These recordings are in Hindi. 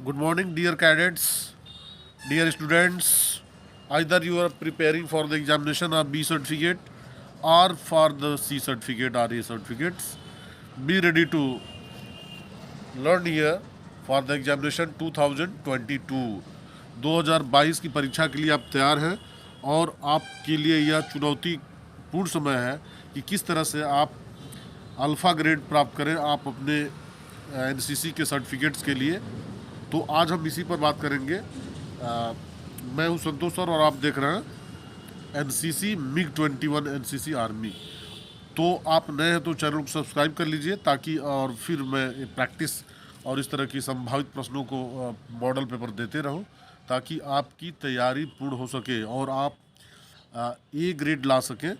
Good morning, dear cadets, dear students. Either you are preparing for the examination of B certificate or for the C certificate or A certificates. Be ready to learn here for the examination 2022. 2022 की परीक्षा के लिए आप तैयार हैं और आपके लिए यह चुनौतीपूर्ण समय है कि किस तरह से आप अल्फ़ा ग्रेड प्राप्त करें आप अपने एनसीसी के सर्टिफिकेट्स के लिए। तो आज हम इसी पर बात करेंगे। मैं हूं संतोष सर और आप देख रहे हैं एनसीसी MiG-21 एनसीसी आर्मी। तो आप नए हैं तो चैनल को सब्सक्राइब कर लीजिए ताकि और फिर मैं प्रैक्टिस और इस तरह की संभावित प्रश्नों को मॉडल पेपर देते रहूं ताकि आपकी तैयारी पूर्ण हो सके और आप ए ग्रेड ला सकें।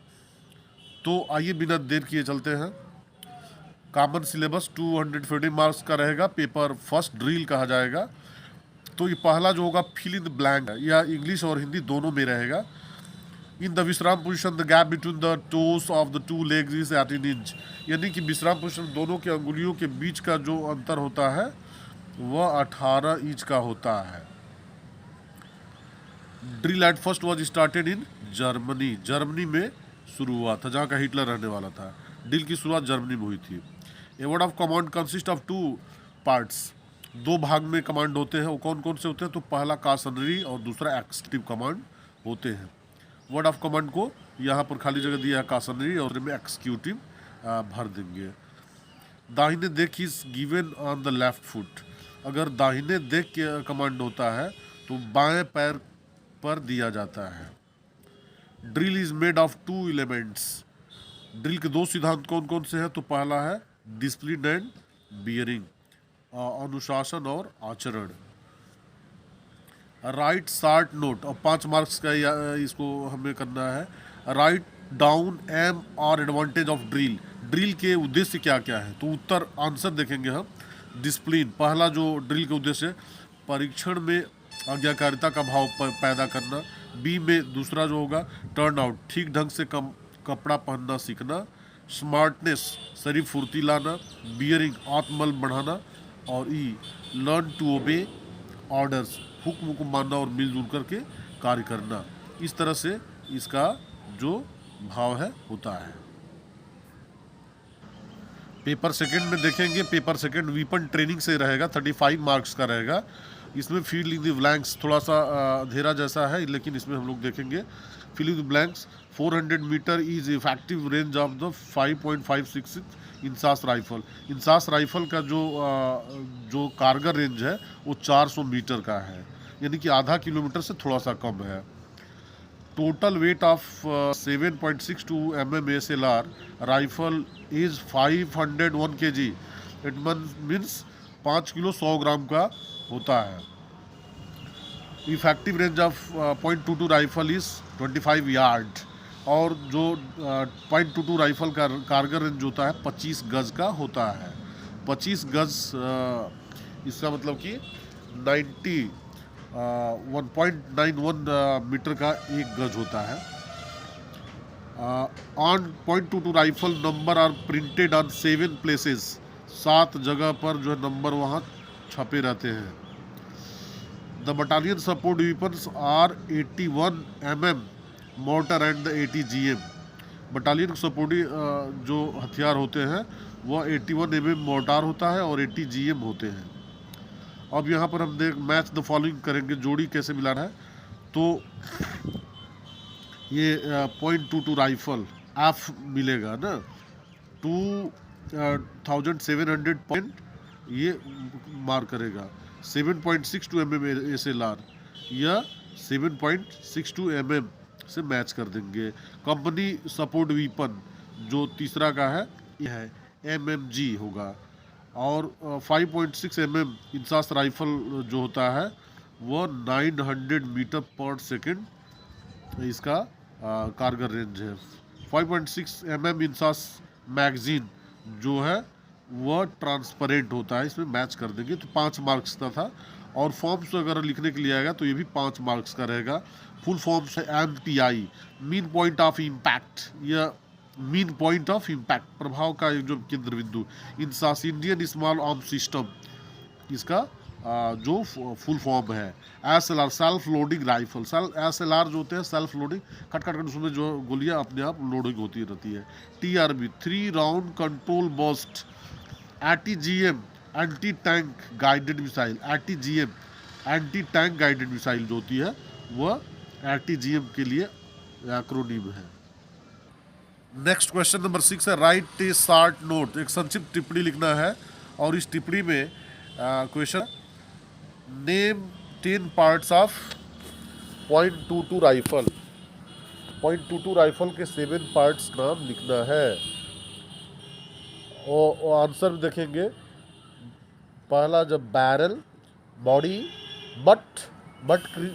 तो आइए बिना देर किए चलते हैं। कॉमन सिलेबस 250 मार्क्स का रहेगा। पेपर फर्स्ट ड्रिल कहा जाएगा। तो ये पहला जो होगा फिल इन द ब्लैंक या इंग्लिश और हिंदी दोनों में रहेगा। इन द विश्राम position the gap between the toes of the two legs is 18 inch, यानी कि विश्राम पोजिशन दोनों के अंगुलियों के बीच का जो अंतर होता है वह 18 इंच का होता है। Drill at first was started in Germany, Germany में शुरू हुआ था जहाँ का हिटलर रहने वाला था। ड्रिल की शुरुआत जर्मनी में हुई थी। A word of command consist of 2 parts, 2 भाग में कमांड होते हैं। वो कौन कौन से होते हैं? तो पहला कासनरी और दूसरा एक्सक्यूटिव कमांड होते हैं। वर्ड ऑफ कमांड को यहाँ पर खाली जगह दिया है कासनरी और में एक्सक्यूटिव भर देंगे। दाहिने देख is given on the left foot, अगर दाहिने देख के कमांड होता है तो बाएं पैर पर दिया जाता है। Drill is made of 2 elements, drill के 2 सिद्धांत कौन कौन से हैं? तो पहला है डिसिप्लिन एंड बियरिंग, अनुशासन और आचरण। राइट शार्ट नोट, और 5 मार्क्स का इसको हमें करना है। राइट डाउन एम और एडवांटेज ऑफ ड्रिल, ड्रिल के उद्देश्य क्या क्या है? तो उत्तर आंसर देखेंगे हम। डिसिप्लिन, पहला जो ड्रिल के उद्देश्य है परीक्षण में आज्ञाकारिता का भाव पैदा करना। बी में दूसरा जो होगा टर्न आउट, ठीक ढंग से कपड़ा पहनना सीखना। स्मार्टनेस, शरीर फुर्ती लाना। बियरिंग, आत्मबल बढ़ाना। और ई लर्न टू ओबे ऑर्डर्स, हुक्म को मानना और मिलजुल करके कार्य करना। इस तरह से इसका जो भाव है होता है। पेपर सेकंड में देखेंगे। पेपर सेकंड वीपन ट्रेनिंग से रहेगा, 35 मार्क्स का रहेगा। इसमें फिल इन द ब्लैंक्स थोड़ा सा अंधेरा जैसा है, लेकिन इसमें हम लोग देखेंगे fill in the blanks. 400 metre is effective range of the 5.566 INSAS rifle. INSAS rifle का जो कारगर रेंज है वो 400 मीटर का है, यानी कि आधा किलोमीटर से थोड़ा सा कम है। Total weight of 7.62 mm SLR rifle is 501 kg, it means 5 kilo 100 ग्राम का होता है। Effective range of .22 rifle is 25 yard, और जो .22 राइफल का कारगर रेंज होता है 25 गज का होता है। 25 गज इसका मतलब कि 1.91 मीटर का एक गज होता है। On .22 rifle number are printed on 7 places, 7 जगह पर जो है नंबर वहाँ छपे रहते हैं। The battalion support weapons are 81 mm mortar and the 80 GM, battalion सपोर्टी जो हथियार होते हैं वह 81 mm मोर्टार होता है और 80 GM होते हैं। अब यहाँ पर हम मैच द फॉलोइंग करेंगे, जोड़ी कैसे मिलाना है। तो ये .22 राइफल एफ मिलेगा ना, 2700 पॉइंट ये मार करेगा। 7.62 mm SLR या 7.62 mm से मैच कर देंगे। कंपनी सपोर्ट वीपन जो तीसरा का है यह है MMG होगा। और 5.6 mm इंसास राइफल जो होता है वह 900 मीटर पर सेकेंड इसका कारगर रेंज है। 5.6 mm इंसास मैगजीन जो है वह ट्रांसपेरेंट होता है, इसमें मैच कर देंगे। तो 5 मार्क्स का था। और फॉर्म्स अगर लिखने के लिए आएगा तो ये भी 5 मार्क्स का रहेगा। फुल फॉर्म्स है MPI, mean point of impact, या मीन पॉइंट ऑफ इम्पैक्ट, प्रभाव का जो केंद्र बिंदु। INSAS Indian small arm system इसका जो फुल फॉर्म है। SLR self loading rifle. SLR जो होते हैं सेल्फ लोडिंग, खट खट खट उसमें जो गोलियां अपने आप लोडिंग होती रहती है। TRB 3 round control burst. ATGM anti tank guided missile. ATGM anti tank guided missile जो होती है वह ATGM के लिए एक्रोनिम है। नेक्स्ट क्वेश्चन नंबर 6 है राइट ए शॉर्ट नोट। एक संक्षिप्त टिप्पणी लिखना है और इस टिप्पणी में question name 10 parts of .22 rifle. .22 rifle के 7 पार्ट्स नाम लिखना है और आंसर देखेंगे। पहला जब barrel, body, butt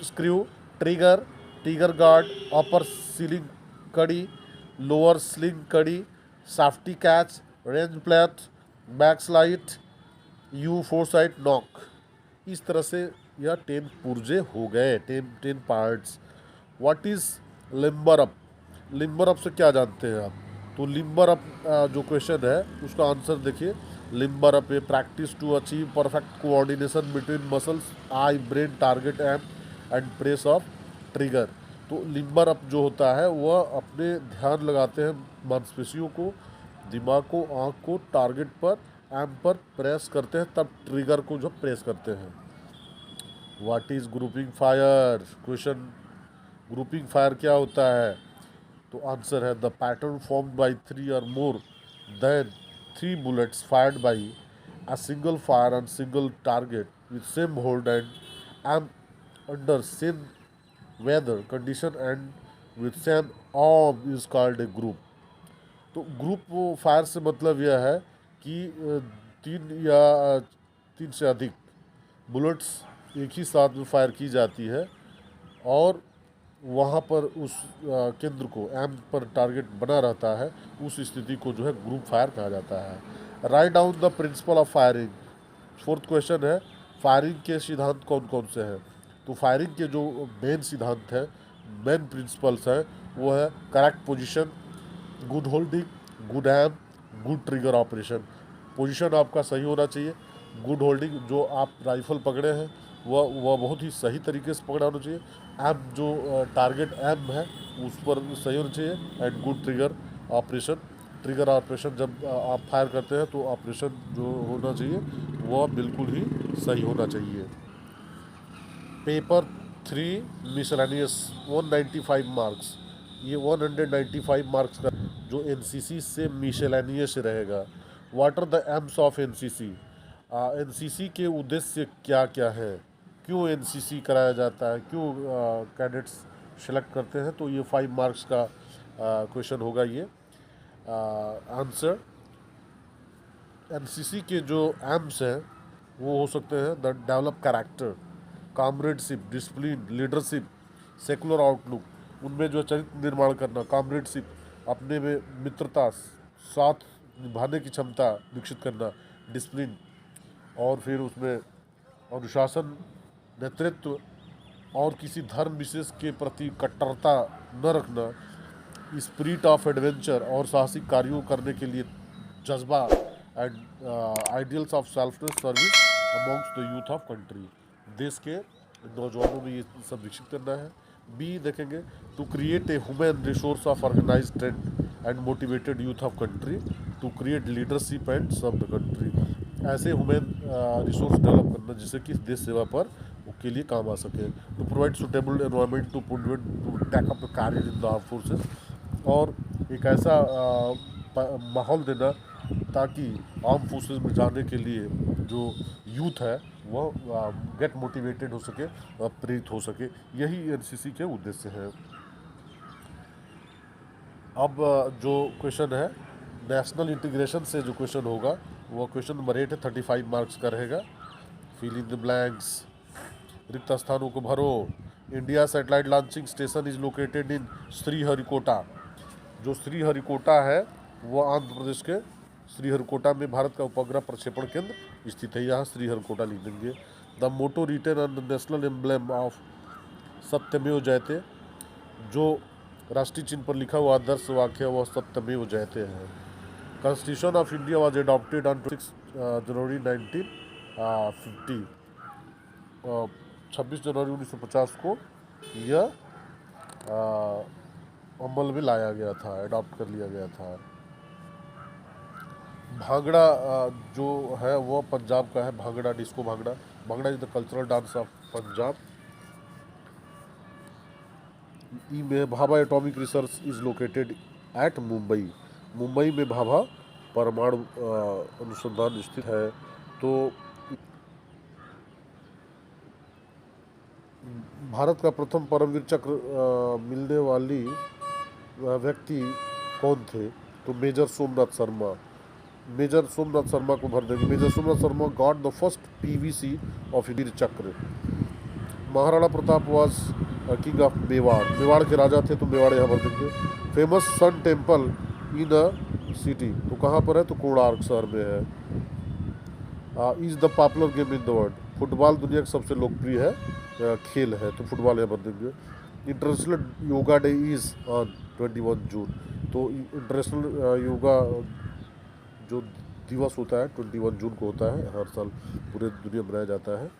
screw, trigger, trigger guard, upper sling कड़ी, लोअर स्लिंग कड़ी, safety catch, range plate, back slide, यू फोरसाइट नॉक। इस तरह से यह 10 पुर्जे हो गए, 10 parts. What is limber up? Limber up से क्या जानते हैं आप? तो लिम्बर अप जो क्वेश्चन है उसका आंसर देखिए। Limber up a practice to achieve perfect coordination between muscles, eye, brain, target and press of trigger. तो लिम्बर अप जो होता है वह अपने ध्यान लगाते हैं मांसपेशियों को, दिमाग को, आँख को टारगेट पर, एम पर प्रेस करते हैं, तब ट्रिगर को जब प्रेस करते हैं। What is grouping fire? Question grouping fire क्या होता है? तो आंसर है द पैटर्न फॉर्म्ड बाय 3 और more than 3 bullets fired by a single fire on single target with same hold and aim under same weather condition and with same arm is called a group. तो ग्रुप फायर से मतलब यह है कि 3 से अधिक बुलेट्स एक ही साथ में फायर की जाती है और वहाँ पर उस केंद्र को एम पर टारगेट बना रहता है, उस स्थिति को जो है ग्रुप फायर कहा जाता है। Write down the principle of firing. 4th question है फायरिंग के सिद्धांत कौन कौन से हैं? तो फायरिंग के जो मेन सिद्धांत हैं, मेन प्रिंसिपल्स हैं, वो है correct position, good holding, good aim, good trigger operation. Position आपका सही होना चाहिए। गुड होल्डिंग, जो आप राइफल पकड़े हैं वह बहुत ही सही तरीके से पकड़ा होना चाहिए। एम जो टारगेट एम है उस पर सही होना चाहिए। And good trigger operation. Trigger operation जब आप फायर करते हैं तो ऑपरेशन जो होना चाहिए वह बिल्कुल ही सही होना चाहिए। Paper 3 miscellaneous 195 marks. ये 195 मार्क्स का जो एनसीसी से मिसलेनियस रहेगा। What are the aims of NCC? NCC के उद्देश्य क्या क्या है? क्यों एनसीसी कराया जाता है? क्यों कैडेट्स सेलेक्ट करते हैं? तो ये 5 मार्क्स का क्वेश्चन होगा ये आंसर। एनसीसी के जो एम्स हैं वो हो सकते हैं the develop character, comradeship, discipline, leadership, secular outlook. उनमें जो चरित्र निर्माण करना, कॉमरेडशिप, अपने में मित्रता, साथ निभाने की क्षमता विकसित करना, डिसिप्लिन, और फिर उसमें अनुशासन, नेतृत्व और किसी धर्म विशेष के प्रति कट्टरता न रखना, स्पिरिट ऑफ एडवेंचर और साहसिक कार्यों करने के लिए जज्बा, and ideals of selfless service amongst the youth of country. देश के नौजवानों में ये सब विकसित करना है। बी देखेंगे to create a human resource of organise trained and motivated youth of country to create leadership and serve the country. ऐसे ह्यूमन रिसोर्स डेवलप करना जिससे कि देश सेवा पर के लिए काम आ सके। To provide suitable environment to take up career in the arm forces. और एक ऐसा माहौल देना ताकि आर्म फोर्सेस में जाने के लिए जो यूथ है वह गेट मोटिवेटेड हो सके, प्रेरित हो सके। यही एनसीसी के उद्देश्य है। अब जो क्वेश्चन है नेशनल इंटीग्रेशन से जो क्वेश्चन होगा वो क्वेश्चन नंबर 8 है, 35 मार्क्स का रहेगा। फिल इन द ब्लैंक्स, रिक्त स्थानों को भरो। India satellite launching station is located in Sriharikota. जो श्रीहरिकोटा है वह आंध्र प्रदेश के श्रीहरिकोटा में भारत का उपग्रह प्रक्षेपण केंद्र स्थित है। यहाँ श्रीहरिकोटा लिख देंगे। The motto written on the national emblem of सत्यमेव जयते। जो राष्ट्रीय चिन्ह पर लिखा हुआ आदर्श वाक्य वह सत्यमेव जयते है। Constitution of India was adopted on 6 जनवरी 1950। 26 जनवरी 1950 को यह अमल में लाया गया था, अडॉप्ट कर लिया गया था। भांगड़ा जो है वह पंजाब का है, bhangra, disco bhangra. Bhangra is the cultural dance of Punjab. ई में Bhabha atomic research is located at Mumbai. Mumbai में भाभा परमाणु अनुसंधान स्थित है। तो भारत का प्रथम परमवीर चक्र मिलने वाली व्यक्ति कौन थे? तो मेजर सोमनाथ शर्मा। मेजर सोमनाथ शर्मा को भर देंगे। Major Somnath Sharma got the first PVC of Vir Chakra. Maharana Pratap was king of Mewar. Mewar के राजा थे, तो मेवाड़ यहाँ भर देंगे। Famous sun temple in a city, तो कहाँ पर है? तो कोणार्क शहर में है। Is the popular game in the world. Football दुनिया का सबसे लोकप्रिय है खेल है, तो फुटबॉल यहाँ भर देंगे। International yoga day is on 21 जून। तो इंटरनेशनल योगा जो दिवस होता है 21 जून को होता है, हर साल पूरे दुनिया में मनाया जाता है।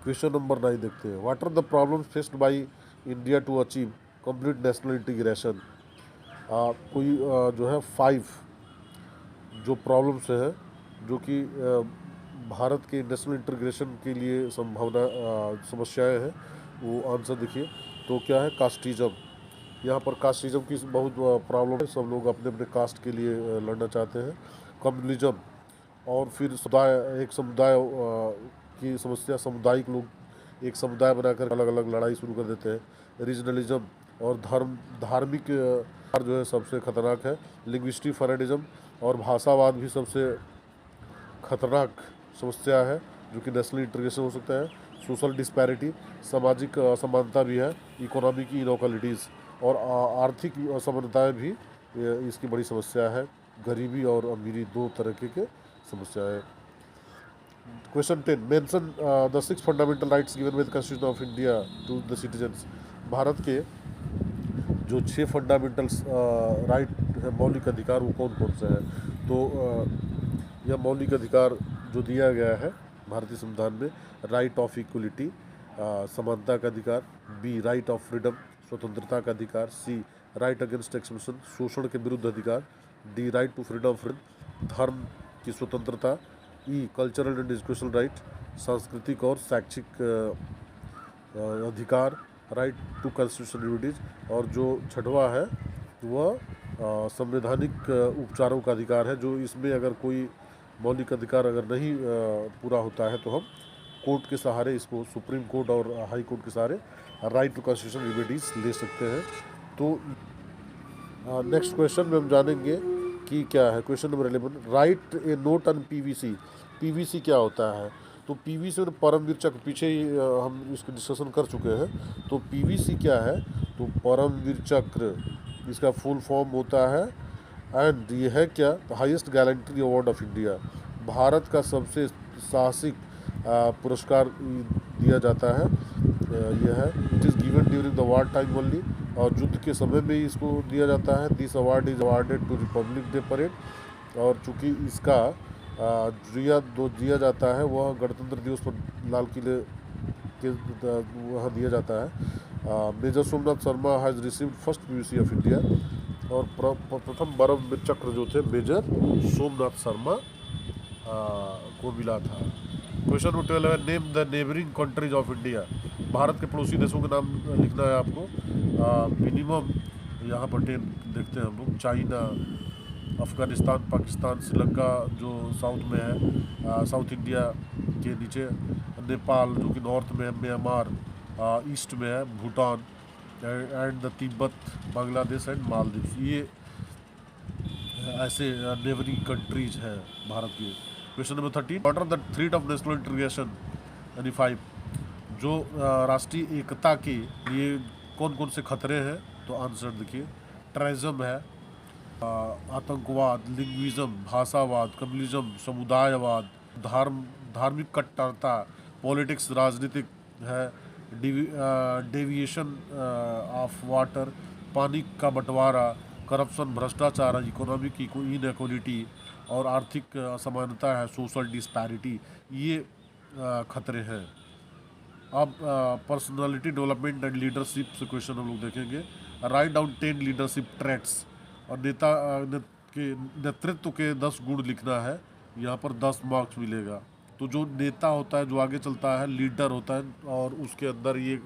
क्वेश्चन नंबर 9 देखते हैं। What are the problems faced by India to achieve complete national integration? कोई जो है 5 जो प्रॉब्लम्स है जो कि भारत के नेशनल इंटीग्रेशन के लिए समस्याएं हैं, वो आंसर देखिए। तो क्या है? कास्टिज्म। यहाँ पर कास्टिज्म की बहुत प्रॉब्लम है, सब लोग अपने अपने कास्ट के लिए लड़ना चाहते हैं। कम्युनलिज्म, और फिर एक समुदाय की समस्या, सामुदायिक लोग एक समुदाय बनाकर अलग अलग लड़ाई शुरू कर देते हैं। रीजनलिज्म और धार्मिक जो है सबसे खतरनाक है। लिंग्विस्टिक फेडरलिज्म और भाषावाद भी सबसे खतरनाक समस्या है, जो कि नेशनल इंटीग्रेशन हो सकता है। सोशल डिस्पैरिटी, सामाजिक असमानता भी है। इकोनॉमिक इनइक्वालिटीज़ और आर्थिक असमानताएं भी इसकी बड़ी समस्या है। गरीबी और अमीरी दो तरह के समस्या है। Question 10, mention the 6 fundamental rights given by the constitution of India to the citizens. Bharat के जो 6 फंडामेंटल राइट है, मौलिक अधिकार, वो कौन कौन से हैं? तो यह मौलिक अधिकार जो दिया गया है भारतीय संविधान में: राइट ऑफ इक्वलिटी, समानता का अधिकार; बी राइट ऑफ फ्रीडम, स्वतंत्रता का अधिकार; सी राइट अगेंस्ट एक्सप्रेशन, शोषण के विरुद्ध अधिकार; D right to freedom of freedom, धर्म की स्वतंत्रता; E cultural and educational right, सांस्कृतिक और शैक्षिक अधिकार; राइट टू कॉन्स्टिट्यूशनल लिबर्टीज, और जो छठवा है वह संवैधानिक उपचारों का अधिकार है। जो इसमें अगर कोई मौलिक अधिकार अगर नहीं पूरा होता है तो हम कोर्ट के सहारे इसको, सुप्रीम कोर्ट और हाई कोर्ट के सहारे राइट टू कॉन्स्टिट्यूशनल लिबर्टीज ले सकते हैं। तो नेक्स्ट क्वेश्चन में हम जानेंगे कि क्या है। Question number 11, right A note on PVC. PVC क्या होता है? तो पीवीसी और परमवीर चक्र, पीछे ही हम इसकी डिस्कशन कर चुके हैं। तो पीवीसी क्या है? तो परमवीर चक्र, इसका फुल फॉर्म होता है। एंड ये है क्या? Highest gallantry award of India, Bharat का सबसे साहसिक पुरस्कार दिया जाता है। यह है, it is given during the war time only, और युद्ध के समय में ही इसको दिया जाता है। This award is awarded to republic day parade, और चूँकि इसका दिया जाता है वह गणतंत्र दिवस पर लाल किले के वहाँ दिया जाता है। Major Somnath Sharma has received first PVC of India, और प्रथम परमवीर चक्र जो थे मेजर सोमनाथ शर्मा को मिला था। क्वेश्चन नंबर 12 है, name the neighbouring countries of India. Bharat के पड़ोसी देशों के नाम लिखना है आपको। मिनिमम यहाँ पर 10 देखते हैं हम लोग। चाइना, अफ़गानिस्तान, पाकिस्तान, श्रीलंका जो साउथ में है, साउथ इंडिया के नीचे, नेपाल जो कि नॉर्थ में है, म्यांमार ईस्ट में है, Bhutan and the Tibet, Bangladesh and Maldives. ये ऐसे नेबरिंग कंट्रीज हैं भारत की। Question number 13, what are the threat of national integration, यानी 5, जो राष्ट्रीय एकता के लिए कौन कौन से खतरे हैं? तो आंसर देखिए, टेररिज्म है, आतंकवाद, लिंग्विज्म, भाषावाद, कम्युनिज्म, समुदायवाद, धार्मिक कट्टरता, पॉलिटिक्स राजनीतिक है, डेविएशन ऑफ वाटर, पानी का बंटवारा, करप्शन भ्रष्टाचार, इकोनॉमिक इनइक्वालिटी, और आर्थिक असमानता है, सोशल डिस्पैरिटी। ये खतरे हैं। अब पर्सनालिटी डेवलपमेंट एंड लीडरशिप से क्वेश्चन हम लोग देखेंगे। राइट डाउन 10 लीडरशिप ट्रैट्स, और के नेतृत्व के 10 गुण लिखना है। यहाँ पर 10 मार्क्स मिलेगा। तो जो नेता होता है, जो आगे चलता है, लीडर होता है, और उसके अंदर ये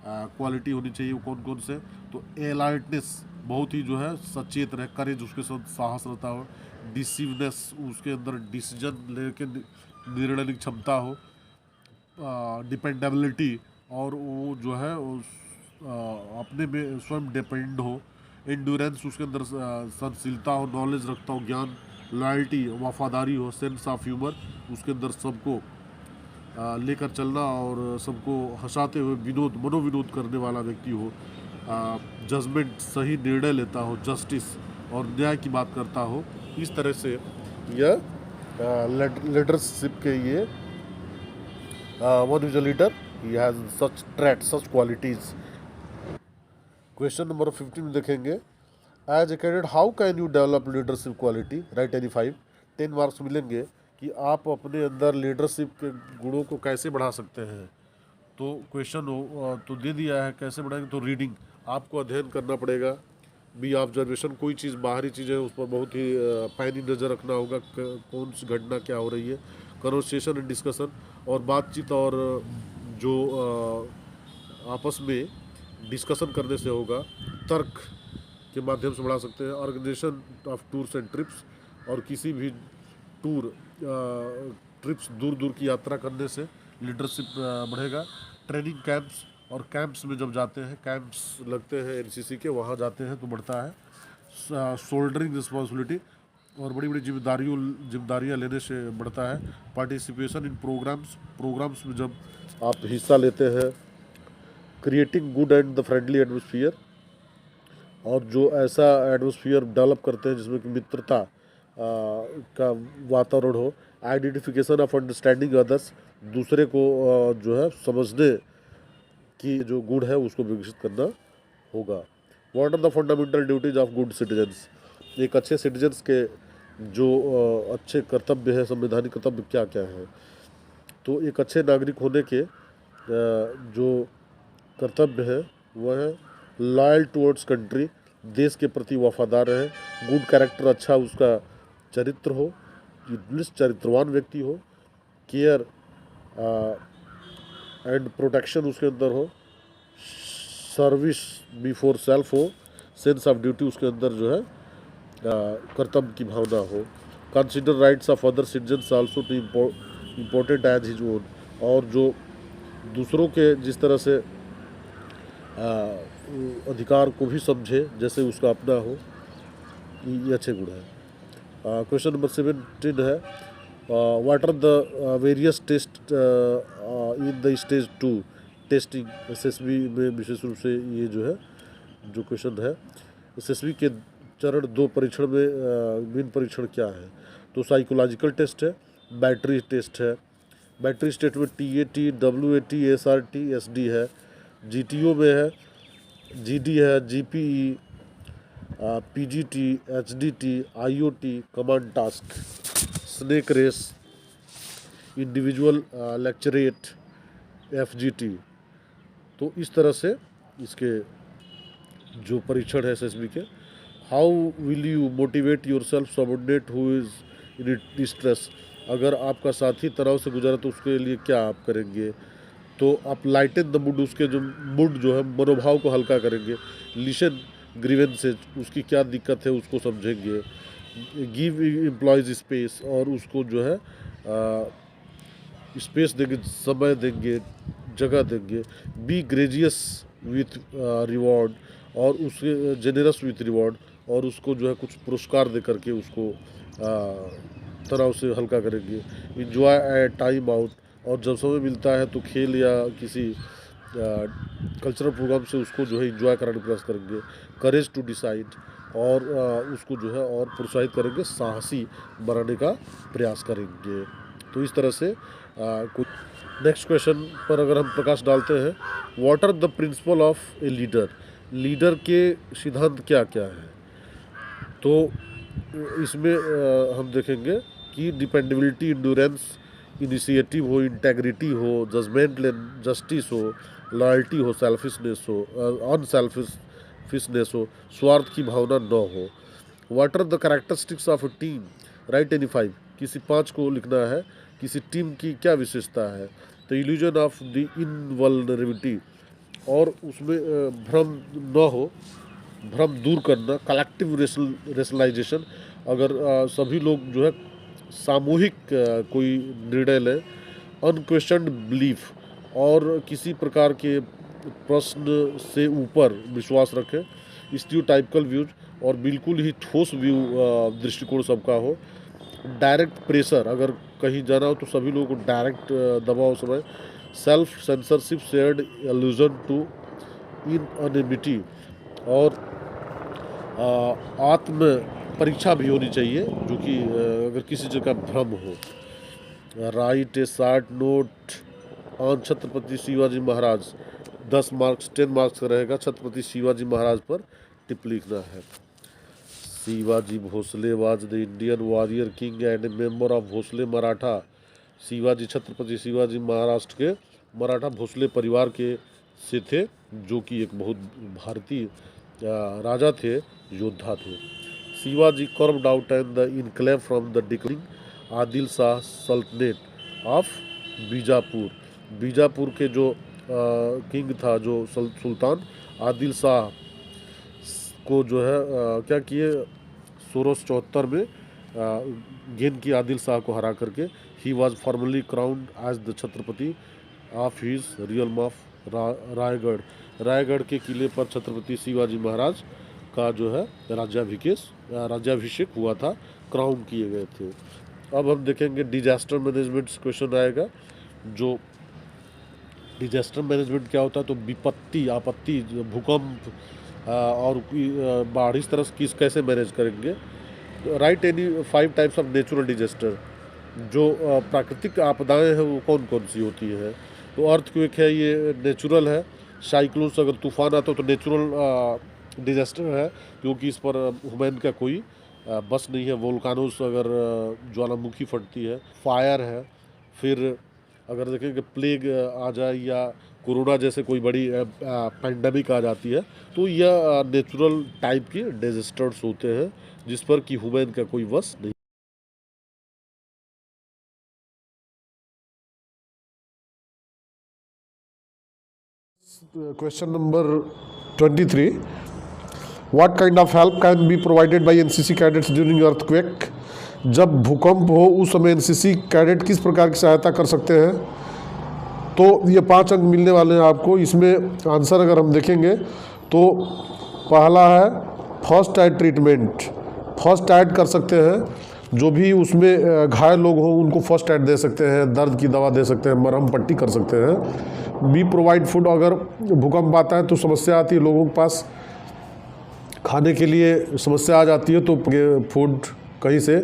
क्वालिटी होनी चाहिए। वो कौन कौन से? तो एलाइटनेस, बहुत ही जो है सचेत रहे, करेज उसके साथ साहस रहता हो। डिसिवनेस, उसके अंदर डिसीजन लेके निर्णय की क्षमता हो। डिपेंडेबिलिटी, और वो जो है अपने में स्वयं डिपेंड हो। एंडोरेंस, उसके अंदर सहनशीलता हो, नॉलेज रखता हो, ज्ञान। लॉयल्टी, वफादारी हो। सेंस ऑफ ह्यूमर, उसके अंदर सबको लेकर चलना और सबको हंसाते हुए मनोविनोद करने वाला व्यक्ति हो। जजमेंट, सही निर्णय लेता हो। जस्टिस, और न्याय की बात करता हो। इस तरह से यह लीडरशिप के ये one is a leader, he has such traits, such qualities. Question number 15 में देखेंगे। As a cadet, how can you develop leadership quality? Write any 5. 10 marks मिलेंगे कि आप अपने अंदर लीडरशिप के गुणों को कैसे बढ़ा सकते हैं। तो क्वेश्चन तो दे दिया है, कैसे बढ़ाएंगे? तो रीडिंग, आपको अध्ययन करना पड़ेगा। बी ऑब्जर्वेशन, कोई चीज़ बाहरी चीज़ है उस पर बहुत ही पैनी नज़र रखना होगा, कौन सी घटना क्या हो रही है। कन्वर्सेशन एंड डिस्कशन, और बातचीत और जो आपस में डिस्कशन करने से होगा। तर्क के माध्यम से बढ़ा सकते हैं। Organisation of tours and trips, और किसी भी टूर ट्रिप्स, दूर दूर की यात्रा करने से लीडरशिप बढ़ेगा। ट्रेनिंग कैंप्स, और कैंप्स में जब जाते हैं, कैंप्स लगते हैं एनसीसी के, वहाँ जाते हैं तो बढ़ता है। शोल्डरिंग रिस्पॉन्सिबिलिटी, और बड़ी बड़ी जिम्मेदारियाँ लेने से बढ़ता है। पार्टिसिपेशन इन प्रोग्राम्स में जब आप हिस्सा लेते हैं। Creating good and the friendly atmosphere, और जो ऐसा एटमोसफियर डेवलप करते हैं जिसमें कि मित्रता का वातावरण हो। आइडेंटिफिकेशन ऑफ अंडरस्टैंडिंग अदर्स, दूसरे को जो है समझने की जो गुण है उसको विकसित करना होगा। What are the fundamental duties of good citizens, एक अच्छे सिटीजन्स के जो अच्छे कर्तव्य है, संवैधानिक कर्तव्य क्या क्या है। तो एक अच्छे नागरिक होने के जो कर्तव्य है वह है लॉयल टुवर्ड्स कंट्री, देश के प्रति वफादार है। गुड कैरेक्टर, अच्छा उसका चरित्र हो, चरित्रवान व्यक्ति हो। केयर एंड प्रोटेक्शन उसके अंदर हो। सर्विस बिफोर सेल्फ हो। सेंस ऑफ ड्यूटी, उसके अंदर जो है कर्तव्य की भावना हो। Consider rights of other citizens also to important as his own, और जो दूसरों के जिस तरह से अधिकार को भी समझे जैसे उसका अपना हो, ये अच्छे गुण है। क्वेश्चन नंबर 17 है। What are the various test in the stage 2 testing. SSB में विशेष रूप से ये जो है जो क्वेश्चन है, एसएसबी के चरण 2 परीक्षण में मेन परीक्षण क्या है। तो साइकोलॉजिकल टेस्ट है, बैटरी टेस्ट है। बैटरी टेस्ट में टीएटी, डब्ल्यूएटी, एसआरटी, एसडी है। जीटीओ में है जीडी है, GPE, PGT, HDT, IOT, command task, snake race, individual lecturette, FGT. तो इस तरह से इसके जो परीक्षण है एसएसबी के। How will you motivate your self subordinate who is in distress, अगर आपका साथी तनाव से गुजरा तो उसके लिए क्या आप करेंगे। तो आप लाइटन द मूड, उसके जो मूड जो है मनोभाव को हल्का करेंगे। लिसन ग्रीवेंसेज, उसकी क्या दिक्कत है उसको समझेंगे। गिव एम्प्लॉयज़ स्पेस, और उसको जो है स्पेस देंगे, समय देंगे, जगह देंगे। बी ग्रेजियस विथ रिवॉर्ड, और उसके जेनरस विथ रिवॉर्ड, और उसको जो है कुछ पुरस्कार दे करके उसको तनाव से हल्का करेंगे। इंजॉय ए टाइम आउट, और जब समय मिलता है तो खेल या किसी कल्चरल प्रोग्राम से उसको जो है इंजॉय कराने का प्रयास करेंगे। करेज टू डिसाइड, और उसको जो है और प्रोत्साहित करेंगे, साहसी बनाने का प्रयास करेंगे। तो इस तरह से कुछ। नेक्स्ट क्वेश्चन पर अगर हम प्रकाश डालते हैं, what are the principle of a leader, leader के सिद्धांत क्या क्या है। तो इसमें हम देखेंगे कि डिपेंडेबिलिटी, इंडोरेंस, इनिशिएटिव हो, इंटेग्रिटी हो, जस्टिस हो, लॉयल्टी हो, सेल्फिशनेस हो, अनसेल्फिशनेस हो, स्वार्थ की भावना न हो। What are the characteristics of a team, write any 5, किसी 5 को लिखना है। किसी टीम की क्या विशेषता है? द इल्यूजन ऑफ द इनवल्नरेबिलिटी, और उसमें भ्रम न हो, भ्रम दूर करना। कलेक्टिव रेशनलाइजेशन, अगर सभी लोग जो है सामूहिक कोई निर्णय लें। अनक्वेश्चनड बिलीफ, और किसी प्रकार के प्रश्न से ऊपर विश्वास रखें। स्टीरियोटाइपिकल व्यूज, और बिल्कुल ही ठोस व्यू दृष्टिकोण सबका हो। डायरेक्ट प्रेशर, अगर कहीं जाना हो तो सभी लोगों को डायरेक्ट दबाव समय। Self censorship, shared illusion to unanimity, और आत्म परीक्षा भी होनी चाहिए, जो कि अगर किसी जगह भ्रम हो। Write a short note on Chhatrapati Shivaji Maharaj, 10 marks 10 marks का रहेगा। छत्रपति शिवाजी महाराज पर टिप लिखना है। Shivaji Bhosle was the Indian warrior king and a member of Bhosle Maratha. Shivaji, Chhatrapati Shivaji Maharashtra के मराठा भोसले परिवार के से थे, जो कि एक बहुत भारतीय राजा थे, योद्धा थे। Shivaji carved out and the enclave from the declining Adil Shah सल्तनत ऑफ बीजापुर। बीजापुर के जो किंग था, जो सुल्तान आदिल शाह को जो है क्या किए, 1674 में गेंद की आदिल शाह को हरा करके। He was formally crowned as the Chhatrapati of his realm of Raigad. Raigad के किले पर छत्रपति शिवाजी महाराज का जो है राज्याभिषेक हुआ था, क्राउन किए गए थे। अब हम देखेंगे डिजास्टर मैनेजमेंट क्वेश्चन आएगा। जो डिजास्टर मैनेजमेंट क्या होता है, तो विपत्ति, आपत्ति, भूकंप और बाढ़, इस तरह से कैसे मैनेज करेंगे। Right any 5 types of natural disaster. जो प्राकृतिक आपदाएं हैं वो कौन कौन सी होती है? तो अर्थक्वेक है, ये नेचुरल है। साइक्लोन्स, अगर तूफान आता हो तो नेचुरल डिजास्टर है, क्योंकि इस पर ह्यूमन का कोई बस नहीं है। वोल्कानोस, अगर ज्वालामुखी फटती है। फायर है। फिर अगर देखें कि प्लेग आ जाए या कोरोना जैसे कोई बड़ी पैंडमिक आ जाती है, तो यह नेचुरल टाइप के डिजास्टर्स होते हैं, जिस पर कि ह्यूमन का कोई बस नहीं। Question number 23. What kind of help can be provided by NCC cadets during earthquake? जब भूकंप हो उस समय NCC कैडेट किस प्रकार की सहायता कर सकते हैं? तो ये 5 अंक मिलने वाले हैं आपको। इसमें आंसर अगर हम देखेंगे तो पहला है first aid treatment. First aid कर सकते हैं, जो भी उसमें घायल लोग हों उनको फर्स्ट एड दे सकते हैं, दर्द की दवा दे सकते हैं, मरहम पट्टी कर सकते हैं। बी प्रोवाइड फूड, अगर भूकंप आता है तो समस्या आती है लोगों के पास, खाने के लिए समस्या आ जाती है, तो फूड कहीं से,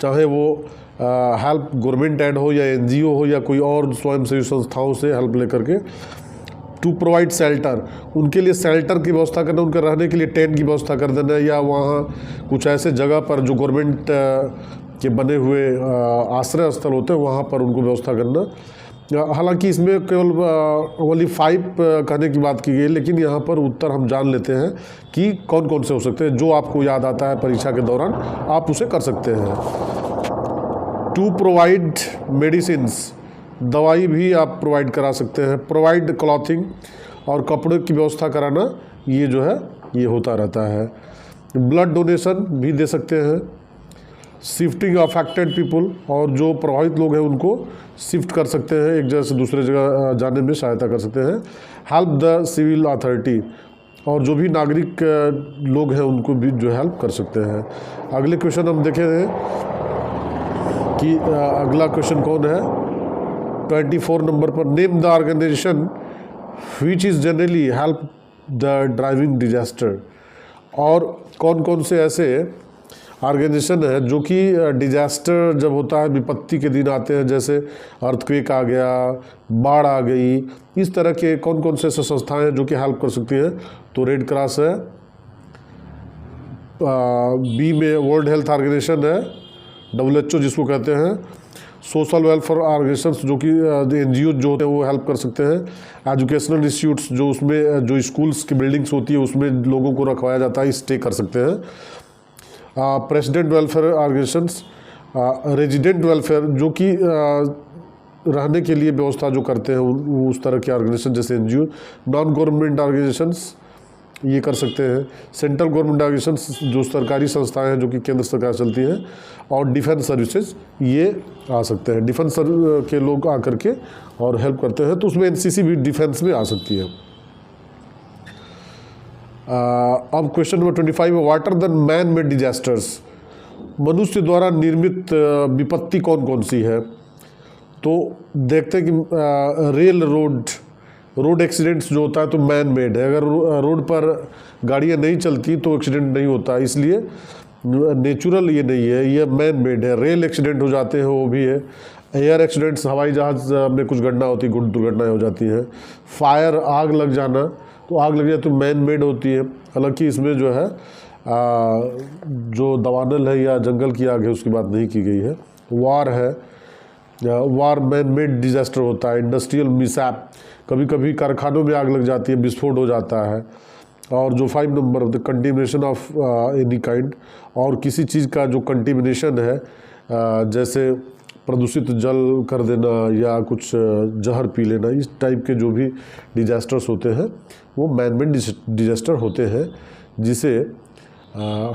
चाहे वो हेल्प गवर्नमेंट एड हो या NGO हो या कोई और स्वयंसेवी संस्थाओं से हेल्प लेकर के। टू प्रोवाइड शेल्टर, उनके लिए शेल्टर की व्यवस्था करना, उनके रहने के लिए टेंट की व्यवस्था कर देना, या वहाँ कुछ ऐसे जगह पर जो गवर्नमेंट के बने हुए आश्रय स्थल होते हैं वहाँ पर उनको व्यवस्था करना। हालांकि इसमें केवल ओनली 5 कहने की बात की गई, लेकिन यहाँ पर उत्तर हम जान लेते हैं कि कौन कौन से हो सकते हैं। जो आपको याद आता है परीक्षा के दौरान आप उसे कर सकते हैं। टू प्रोवाइड मेडिसिन्स, दवाई भी आप प्रोवाइड करा सकते हैं। प्रोवाइड क्लॉथिंग, और कपड़े की व्यवस्था कराना, ये जो है ये होता रहता है। ब्लड डोनेशन भी दे सकते हैं। शिफ्टिंग अफेक्टेड पीपल, और जो प्रभावित लोग हैं उनको शिफ्ट कर सकते हैं, एक जगह से दूसरे जगह जाने में सहायता कर सकते हैं। हेल्प द सिविल अथॉरिटी, और जो भी नागरिक लोग हैं उनको भी जो हेल्प कर सकते हैं। अगले क्वेश्चन हम देखें कि अगला क्वेश्चन कौन है। 24 नंबर पर, name the organisation which is generally help the driving disaster. और कौन कौन से ऐसे ऑर्गेनाइजेशन है जो कि डिजास्टर जब होता है, विपत्ति के दिन आते हैं, जैसे अर्थक्वेक आ गया, बाढ़ आ गई, इस तरह के कौन कौन से संस्थाएं हैं जो कि हेल्प कर सकती हैं। तो रेड क्रॉस है। बी में वर्ल्ड हेल्थ ऑर्गेनाइजेशन है, WHO जिसको कहते हैं। सोशल वेलफेयर ऑर्गेनाइजेशंस जो कि NGO जो होते हैं वो हेल्प कर सकते हैं। एजुकेशनल इंस्टीट्यूट्स जो उसमें जो स्कूल्स की बिल्डिंग्स होती है उसमें लोगों को रखवाया जाता है, स्टे कर सकते हैं। President welfare organisations, resident welfare जो कि रहने के लिए व्यवस्था जो करते हैं उस तरह के ऑर्गेनाइजेशन जैसे NGO। नॉन गवर्नमेंट ऑर्गेनाइजेशंस ये कर सकते हैं। सेंट्रल गवर्नमेंट ऑर्गेनाइजेशंस जो सरकारी संस्थाएं हैं जो कि केंद्र सरकार चलती हैं। और डिफेंस सर्विसेज ये आ सकते हैं, डिफेंस के लोग आकर के और हेल्प करते हैं, तो उसमें NCC भी डिफेंस में आ सकती है। अब क्वेश्चन नंबर 25 है, what are the man made disasters? मनुष्य द्वारा निर्मित विपत्ति कौन कौन सी है? तो देखते हैं कि रेल रोड एक्सीडेंट्स जो होता है तो मैन मेड है। अगर रोड पर गाड़ियाँ नहीं चलती तो एक्सीडेंट नहीं होता, इसलिए नेचुरल ये नहीं है, ये मैन मेड है। रेल एक्सीडेंट हो जाते हैं वो भी है। एयर एक्सीडेंट्स, हवाई जहाज़ में कुछ घटना होती है, दुर्घटनाएँ हो जाती हैं। फायर, आग लग जाना, तो आग लग जाए तो मैन मेड होती है। हालांकि इसमें जो है जो दवानल है या जंगल की आग है उसकी बात नहीं की गई है। वार है, वार मैन मेड डिजास्टर होता है। इंडस्ट्रियल मिसहैप, कभी कभी कारखानों में आग लग जाती है, विस्फोट हो जाता है। और जो 5 number, the contamination of any kind, और किसी चीज़ का जो कंटेमिनेशन है जैसे प्रदूषित जल कर देना या कुछ जहर पी लेना, इस टाइप के जो भी डिजास्टर्स होते हैं वो मैन मेड डिजास्टर होते हैं, जिसे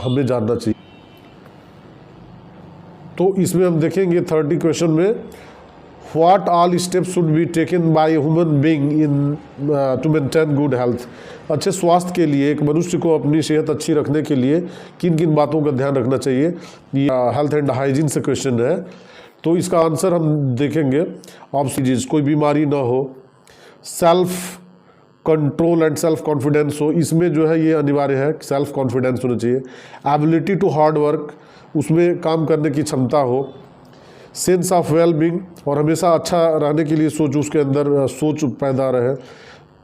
हमें जानना चाहिए। तो इसमें हम देखेंगे 30 क्वेश्चन में, what all steps should be taken by human being in to maintain good health? अच्छे स्वास्थ्य के लिए एक मनुष्य को अपनी सेहत अच्छी रखने के लिए किन किन बातों का ध्यान रखना चाहिए? ये हेल्थ एंड हाइजीन से क्वेश्चन है, तो इसका आंसर हम देखेंगे। ऑप्शन, कोई बीमारी ना हो, self control and self confidence हो, इसमें जो है ये अनिवार्य है, सेल्फ कॉन्फिडेंस होना चाहिए। एबिलिटी टू हार्ड वर्क, उसमें काम करने की क्षमता हो। सेंस ऑफ वेल बीइंग, और हमेशा अच्छा रहने के लिए सोच, उसके अंदर सोच पैदा रहे।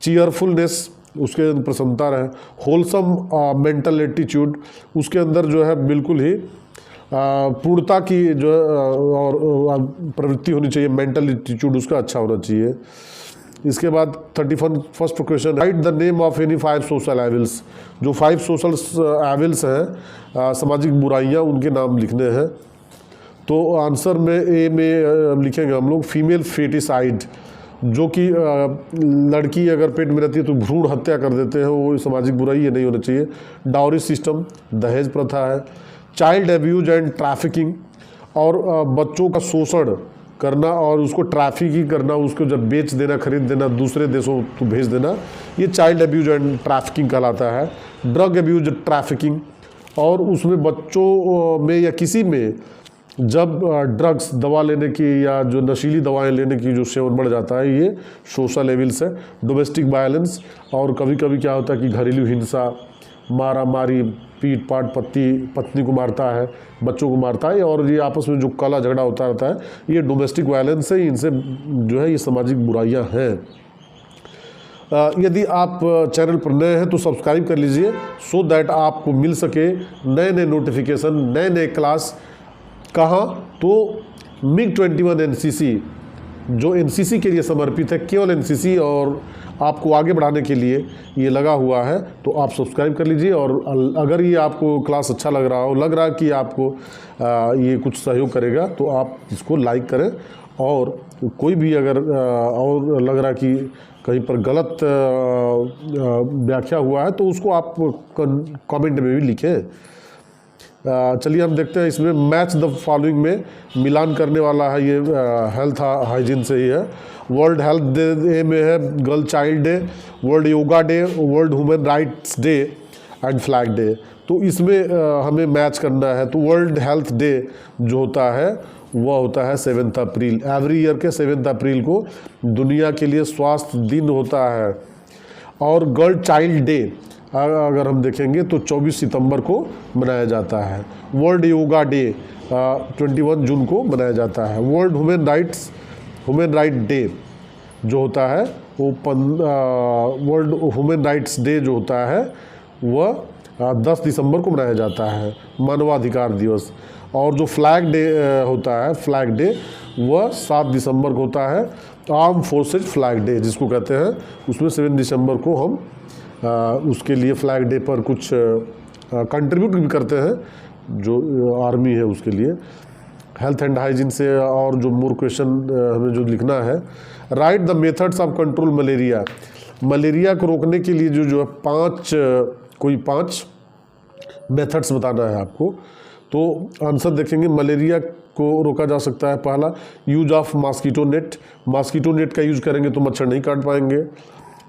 चीयरफुलनेस, उसके अंदर प्रसन्नता रहे। होलसम मेंटल एटीट्यूड, उसके अंदर जो है बिल्कुल ही पूर्णता की जो और प्रवृत्ति होनी चाहिए। मेंटल एटीट्यूड उसका अच्छा होना चाहिए। इसके बाद 31st question, right the name of any 5 social evils. जो 5 सोशल एविल्स हैं, सामाजिक बुराइयां, उनके नाम लिखने हैं। तो आंसर में ए में लिखेंगे हम लोग फीमेल फेटिसाइड, जो कि लड़की अगर पेट में रहती है तो भ्रूण हत्या कर देते हैं, वो सामाजिक बुराई ये नहीं होना चाहिए। डाउरी सिस्टम, दहेज प्रथा है। चाइल्ड एब्यूज एंड ट्रैफिकिंग, और बच्चों का शोषण करना और उसको ट्रैफिकिंग करना, उसको जब बेच देना, खरीद देना, दूसरे देशों को भेज देना, ये चाइल्ड एब्यूज एंड ट्रैफिकिंग कहलाता है। ड्रग एब्यूज ट्रैफिकिंग, और उसमें बच्चों में या किसी में जब ड्रग्स, दवा लेने की या जो नशीली दवाएं लेने की जो सेवन बढ़ जाता है, ये सोशल एविल्स है। डोमेस्टिक वायलेंस, और कभी कभी क्या होता है कि घरेलू हिंसा, मारा मारी, पीट पाट, पत्नी को मारता है, बच्चों को मारता है, और ये आपस में जो कला झगड़ा होता रहता है, ये डोमेस्टिक वायलेंस है। इनसे जो है ये सामाजिक बुराइयां हैं। यदि आप चैनल पर नए हैं तो सब्सक्राइब कर लीजिए, सो दैट आपको मिल सके नए नए नोटिफिकेशन, नए नए क्लास। कहाँ? तो MiG-21 NCC, जो NCC के लिए समर्पित है, केवल NCC, और आपको आगे बढ़ाने के लिए ये लगा हुआ है, तो आप सब्सक्राइब कर लीजिए। और अगर ये आपको क्लास अच्छा लग रहा है कि आपको ये कुछ सहयोग करेगा, तो आप इसको लाइक करें। और कोई भी अगर और लग रहा कि कहीं पर गलत व्याख्या हुआ है तो उसको आप कमेंट में भी लिखें। चलिए हम देखते हैं इसमें मैच द फॉलोइंग में मिलान करने वाला है, ये हेल्थ हाइजीन से ही है। वर्ल्ड हेल्थ डे में है girl child day, world yoga day, world human rights day and flag day. तो इसमें हमें मैच करना है। तो वर्ल्ड हेल्थ डे जो होता है वह होता है 7 अप्रैल। एवरी ईयर के 7 अप्रैल को दुनिया के लिए स्वास्थ्य दिन होता है। और गर्ल चाइल्ड डे अगर हम देखेंगे तो 24 सितंबर को मनाया जाता है। वर्ल्ड योगा डे 21 जून को मनाया जाता है। वर्ल्ड ह्यूमन राइट डे जो होता है वो वर्ल्ड ह्यूमन राइट्स डे जो होता है वह 10 दिसंबर को मनाया जाता है। मानवाधिकार दिवस, और जो फ्लैग डे होता है, फ्लैग डे, वह 7 दिसंबर को होता है। आर्म फोर्सेज फ्लैग डे जिसको कहते हैं, उसमें 7 दिसंबर को हम उसके लिए फ्लैग डे पर कुछ कंट्रीब्यूट भी करते हैं, जो आर्मी है उसके लिए। हेल्थ एंड हाइजीन से और जो मोर क्वेश्चन हमें जो लिखना है, right the methods of control malaria. Malaria को रोकने के लिए जो है 5 मेथड्स बताना है आपको। तो आंसर देखेंगे, मलेरिया को रोका जा सकता है, पहला use of mosquito net. Mosquito net का यूज करेंगे तो मच्छर नहीं काट पाएंगे।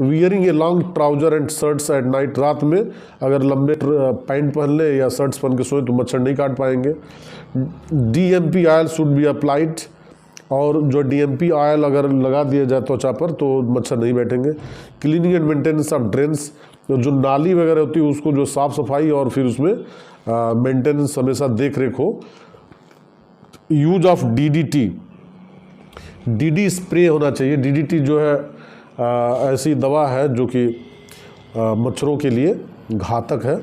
Wearing a long trouser and shirts at night, रात में अगर लंबे पैंट पहन ले या शर्ट्स पहन के सोए तो मच्छर नहीं काट पाएंगे। DMP oil should be applied, और जो DMP ऑयल अगर लगा दिया जाए त्वचा पर तो मच्छर नहीं बैठेंगे। Cleaning and maintenance of drains, जो नाली वगैरह होती है उसको जो साफ़ सफाई और फिर उसमें मेंटेनेंस हमेशा देख रेख हो। Use of DDT, DD spray होना चाहिए। DDT जो है ऐसी दवा है जो कि मच्छरों के लिए घातक है।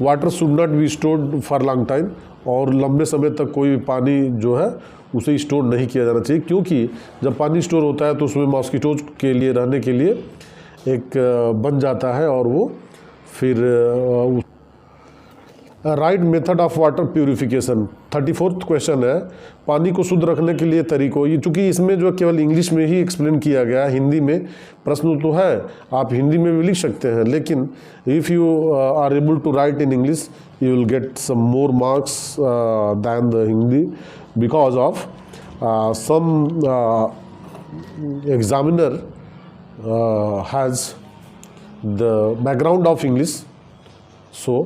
Water should not be stored for long time, और लंबे समय तक कोई पानी जो है उसे स्टोर नहीं किया जाना चाहिए, क्योंकि जब पानी स्टोर होता है तो उसमें मॉस्किटोज के लिए रहने के लिए एक बन जाता है, और वो फिर right method of water purification. 34th question है, पानी को शुद्ध रखने के लिए तरीकों। ये चूँकि इसमें जो केवल इंग्लिश में ही एक्सप्लेन किया गया है, हिंदी में प्रश्न तो है, आप हिंदी में भी लिख सकते हैं, लेकिन if you are able to write in English you will get some more marks than the Hindi, because of some examiner has the background of English. So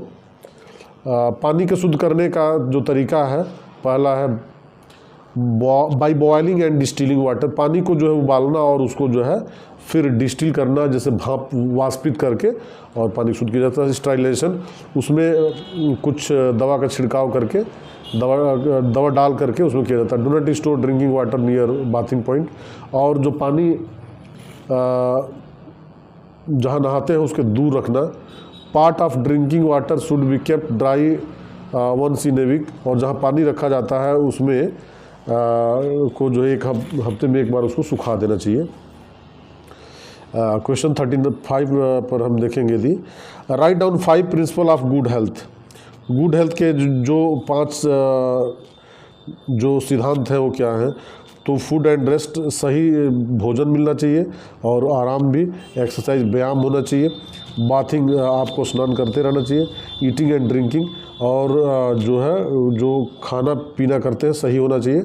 पानी को शुद्ध करने का जो तरीका है, पहला है by boiling and distilling water. पानी को जो है उबालना और उसको जो है फिर डिस्टिल करना, जैसे भाप वाष्पित करके, और पानी शुद्ध किया जाता है। स्टराइलेशन, उसमें कुछ दवा का छिड़काव करके, दवा डाल करके उसमें किया जाता है। Do not store drinking water near bathing point, और जो पानी जहाँ नहाते हैं उसके दूर रखना। Part of drinking water should be kept dry once in a week, और जहाँ पानी रखा जाता है उसमें को जो एक हफ्ते में एक बार उसको सुखा देना चाहिए। क्वेश्चन 35 पर हम देखेंगे दी, right down 5 principle of good health. Good health के जो 5 जो सिद्धांत हैं वो क्या हैं? तो फूड एंड रेस्ट, सही भोजन मिलना चाहिए और आराम भी, एक्सरसाइज व्यायाम होना चाहिए, बाथिंग आपको स्नान करते रहना चाहिए, ईटिंग एंड ड्रिंकिंग, और जो है जो खाना पीना करते हैं सही होना चाहिए,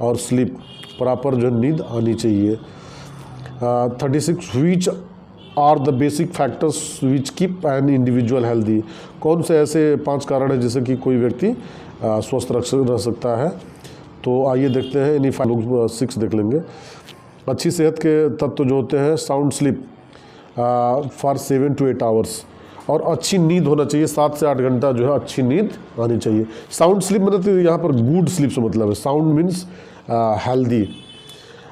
और स्लीप, प्रॉपर जो नींद आनी चाहिए। 36 which are the basic factors which keep an individual healthy. कौन से ऐसे 5 कारण हैं जिससे कि कोई व्यक्ति स्वस्थ रह सकता है? तो आइए देखते हैं, इन्हीं 6 देख लेंगे। अच्छी सेहत के तत्व जो होते हैं, sound sleep for 7 to 8 hours, और अच्छी नींद होना चाहिए, 7 से 8 घंटा जो है अच्छी नींद आनी चाहिए। साउंड स्लीप मतलब तो यहाँ पर गुड स्लीप से मतलब है, sound means healthy.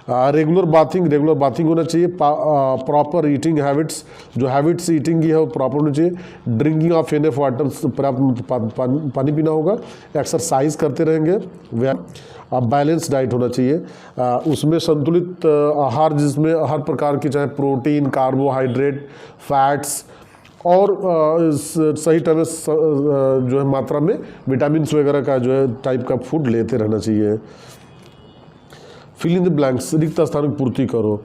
Regular bathing होना चाहिए। प्रॉपर ईटिंग हैबिट्स, जो हैबिट्स ईटिंग की है वो प्रॉपर होनी चाहिए। ड्रिंकिंग ऑफ एनफ वाटर, पर्याप्त पानी पीना होगा। एक्सरसाइज करते रहेंगे। बैलेंस डाइट होना चाहिए, उसमें संतुलित आहार जिसमें हर प्रकार की, चाहे प्रोटीन, कार्बोहाइड्रेट, फैट्स और सही टाइम जो है मात्रा में विटामिन्स वगैरह का जो है टाइप का फूड लेते रहना चाहिए। फिल इन द ब्लैंक्स, रिक्त स्थान की पूर्ति करो।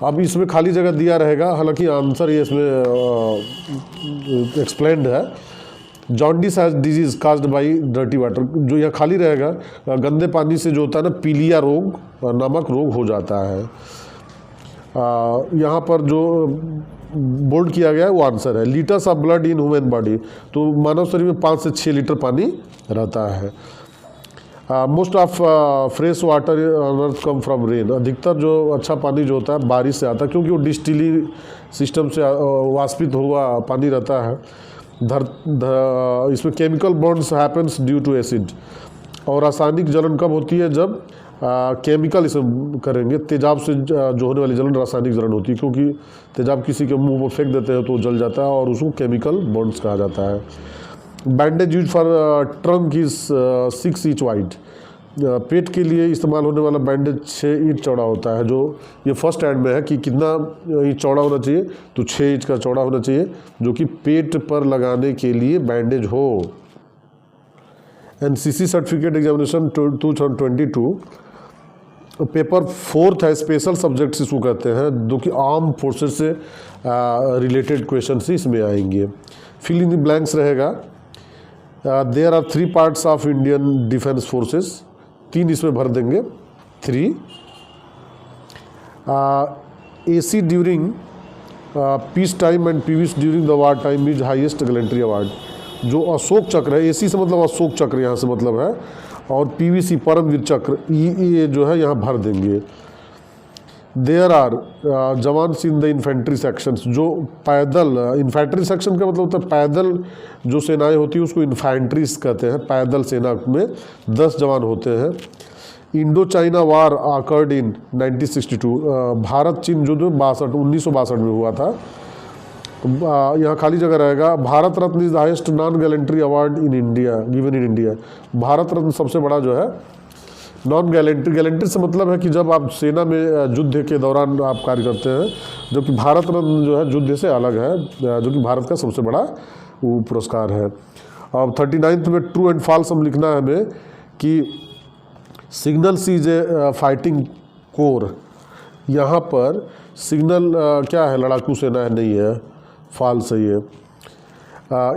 अब इसमें खाली जगह दिया रहेगा, हालांकि आंसर ये इसमें एक्सप्लेन्ड है। Jaundice has disease caused by dirty water, जो यह खाली रहेगा, गंदे पानी से जो होता है ना, पीलिया रोग, नमक रोग हो जाता है। यहाँ पर जो बोल्ड किया गया है वो आंसर है। Litres of blood in human body, तो मानव शरीर में 5 से 6 लीटर पानी रहता है। Most of fresh water on earth come from rain, अधिकतर जो अच्छा पानी जो होता है बारिश से आता है, क्योंकि वो डिस्टिली सिस्टम से वाष्पित हुआ पानी रहता है। इसमें chemical bonds happens due to acid, और रासायनिक जलन कब होती है? जब केमिकल इसमें करेंगे। तेजाब से जो होने वाली जलन रासायनिक जलन होती है, क्योंकि तेजाब किसी के मुंह पर फेंक देते हैं तो जल जाता है, और उसको केमिकल बॉन्ड्स कहा जाता है। Bandage use for trunk is 6 inch wide. पेट के लिए इस्तेमाल होने वाला बैंडेज 6 इंच चौड़ा होता है। जो ये फर्स्ट एड में है कि कितना इंच चौड़ा होना चाहिए, तो 6 इंच का चौड़ा होना चाहिए, जो कि पेट पर लगाने के लिए बैंडेज हो। NCC certificate examination 2022 paper 4th है, स्पेशल सब्जेक्ट्स इसको कहते हैं, जो कि आर्म फोर्सेस से रिलेटेड क्वेश्चन ही इसमें आएंगे। फिल इन द ब्लैंक्स रहेगा। There are 3 parts of Indian defence forces, 3 इसमें भर देंगे 3। AC during peace time and PVs during the war time is highest gallantry award. जो अशोक चक्र है, AC से मतलब अशोक चक्र यहाँ से मतलब है, और PVC परमवीर चक्र ये जो है यहाँ भर देंगे। There are jawans in the infantry sections, जो पैदल, इन्फेंट्री सेक्शन का मतलब होता है पैदल जो सेनाएं होती है उसको इन्फेंट्रीज कहते हैं। पैदल सेना में 10 जवान होते हैं। इंडो चाइना वार आकर्ड इन 1962, भारत चीन युद्ध 1962 में हुआ था। यहाँ खाली जगह रहेगा। Bharat Ratna is the highest non gallantry award in India given in India. Bharat Ratna सबसे बड़ा जो है नॉन गैलेंट्री, गैलेंट्री से मतलब है कि जब आप सेना में युद्ध के दौरान आप कार्य करते हैं, जो कि भारत रत्न जो है युद्ध से अलग है, जो कि भारत का सबसे बड़ा वो पुरस्कार है। अब 39th में ट्रू एंड फॉल्स हम लिखना है हमें कि signals is a fighting core. यहाँ पर सिग्नल क्या है, लड़ाकू सेना है, नहीं है, फॉल्स है ये।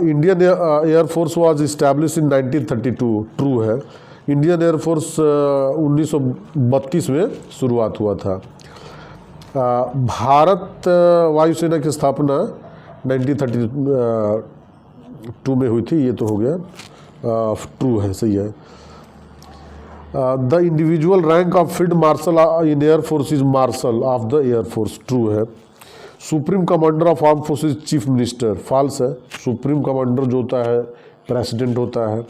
Indian air force was establish in 1932, true है। इंडियन एयरफोर्स 1932 में शुरुआत हुआ था। भारत वायुसेना की स्थापना 1932 में हुई थी, ये तो हो गया, ट्रू है, सही है। The individual rank of field marshal in air force is marshal of the air force, true है। Supreme commander of arm forces chief minister, false है। सुप्रीम कमांडर जो होता है प्रेसिडेंट होता है।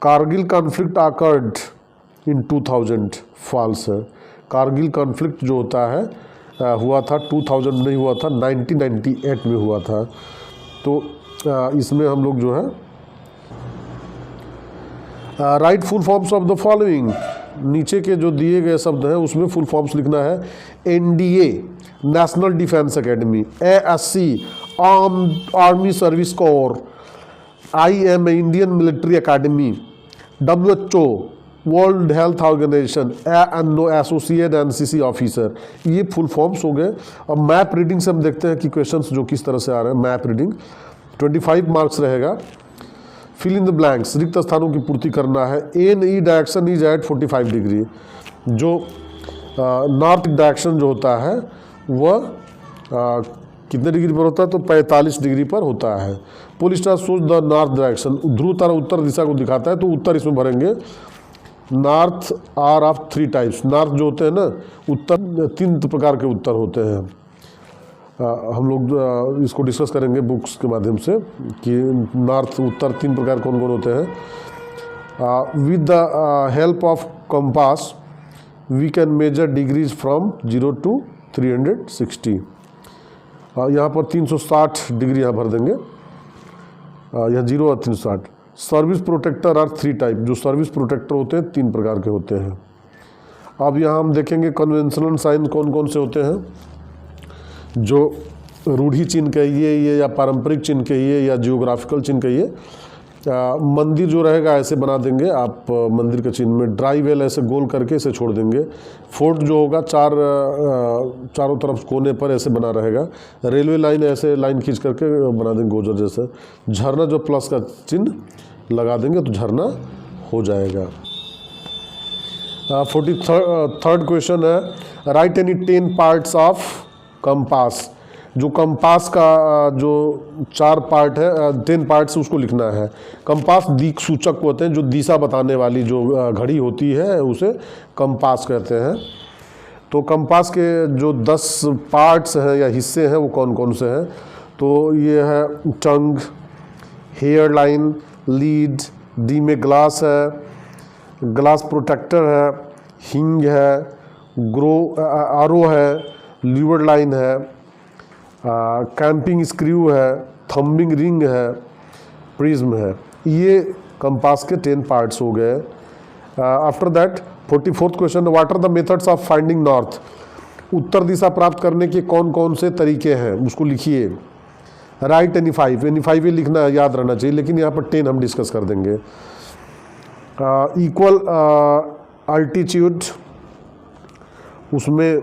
Kargil conflict occurred in 2000, false है। कारगिल कॉन्फ्लिक्ट जो होता है हुआ था 2000 नहीं हुआ था, 1998 में हुआ था। तो इसमें हम लोग जो है right full forms of the following, नीचे के जो दिए गए शब्द हैं उसमें फुल फॉर्म्स लिखना है। NDA national defence academy, ASC army service corps, IM Indian military academy, WHO world health organisation, ANO associate NCC officer, ये फुल फॉर्म्स हो गए। अब मैप रीडिंग से हम देखते हैं कि क्वेश्चंस जो किस तरह से आ रहे हैं। मैप रीडिंग 25 मार्क्स रहेगा। फिल इन द ब्लैंक्स, रिक्त स्थानों की पूर्ति करना है। NE direction is at 45 degree, जो नॉर्थ डायरेक्शन जो होता है वह कितने डिग्री पर होता है, तो 45 डिग्री पर होता है। Pole star shows the north direction, ध्रुव तारा उत्तर दिशा को दिखाता है, तो उत्तर इसमें भरेंगे। North are of 3 types, north जो होते हैं ना उत्तर 3 प्रकार के उत्तर होते हैं। हम लोग इसको डिस्कस करेंगे बुक्स के माध्यम से कि नॉर्थ उत्तर 3 प्रकार कौन कौन होते हैं। With the help of compass we can measure degrees from 0 to 360। यहाँ पर 360 डिग्री यहाँ भर देंगे, यहाँ 0 और 360। सर्विस प्रोटेक्टर आर 3 टाइप, जो सर्विस प्रोटेक्टर होते हैं 3 प्रकार के होते हैं। अब यहाँ हम देखेंगे कन्वेंशनल साइन कौन कौन से होते हैं, जो रूढ़ी चिन्ह कहिए या पारंपरिक चिन्ह कहिए या जियोग्राफिकल चिन्ह कहिए। मंदिर जो रहेगा ऐसे बना देंगे आप, मंदिर के चिन्ह में ड्राई वेल ऐसे गोल करके इसे छोड़ देंगे। फोर्ट जो होगा चारों तरफ कोने पर ऐसे बना रहेगा। रेलवे लाइन ऐसे लाइन खींच करके बना देंगे गोजर जैसे। झरना जो प्लस का चिन्ह लगा देंगे तो झरना हो जाएगा। 43rd क्वेश्चन है, right any 10 parts of compass. जो कंपास का जो 4 पार्ट है, 10 पार्ट्स उसको लिखना है। कंपास दिक सूचक होते हैं, जो दिशा बताने वाली जो घड़ी होती है उसे कंपास कहते हैं। तो कंपास के जो 10 पार्ट्स हैं या हिस्से हैं वो कौन कौन से हैं, तो ये है टंग, हेयर लाइन, लीड, डी में ग्लास है, ग्लास प्रोटेक्टर है, हिंग है, आरो है, लीवर लाइन है, कैंपिंग स्क्रू है, थंबिंग रिंग है, प्रिज्म है। ये कंपास के 10 पार्ट्स हो गए। After that 44th question, what are the methods of finding north? उत्तर दिशा प्राप्त करने के कौन कौन से तरीके हैं, उसको लिखिए। राइट एनी 5 ये लिखना याद रहना चाहिए, लेकिन यहाँ पर 10 हम डिस्कस कर देंगे। इक्वल अल्टीट्यूड, उसमें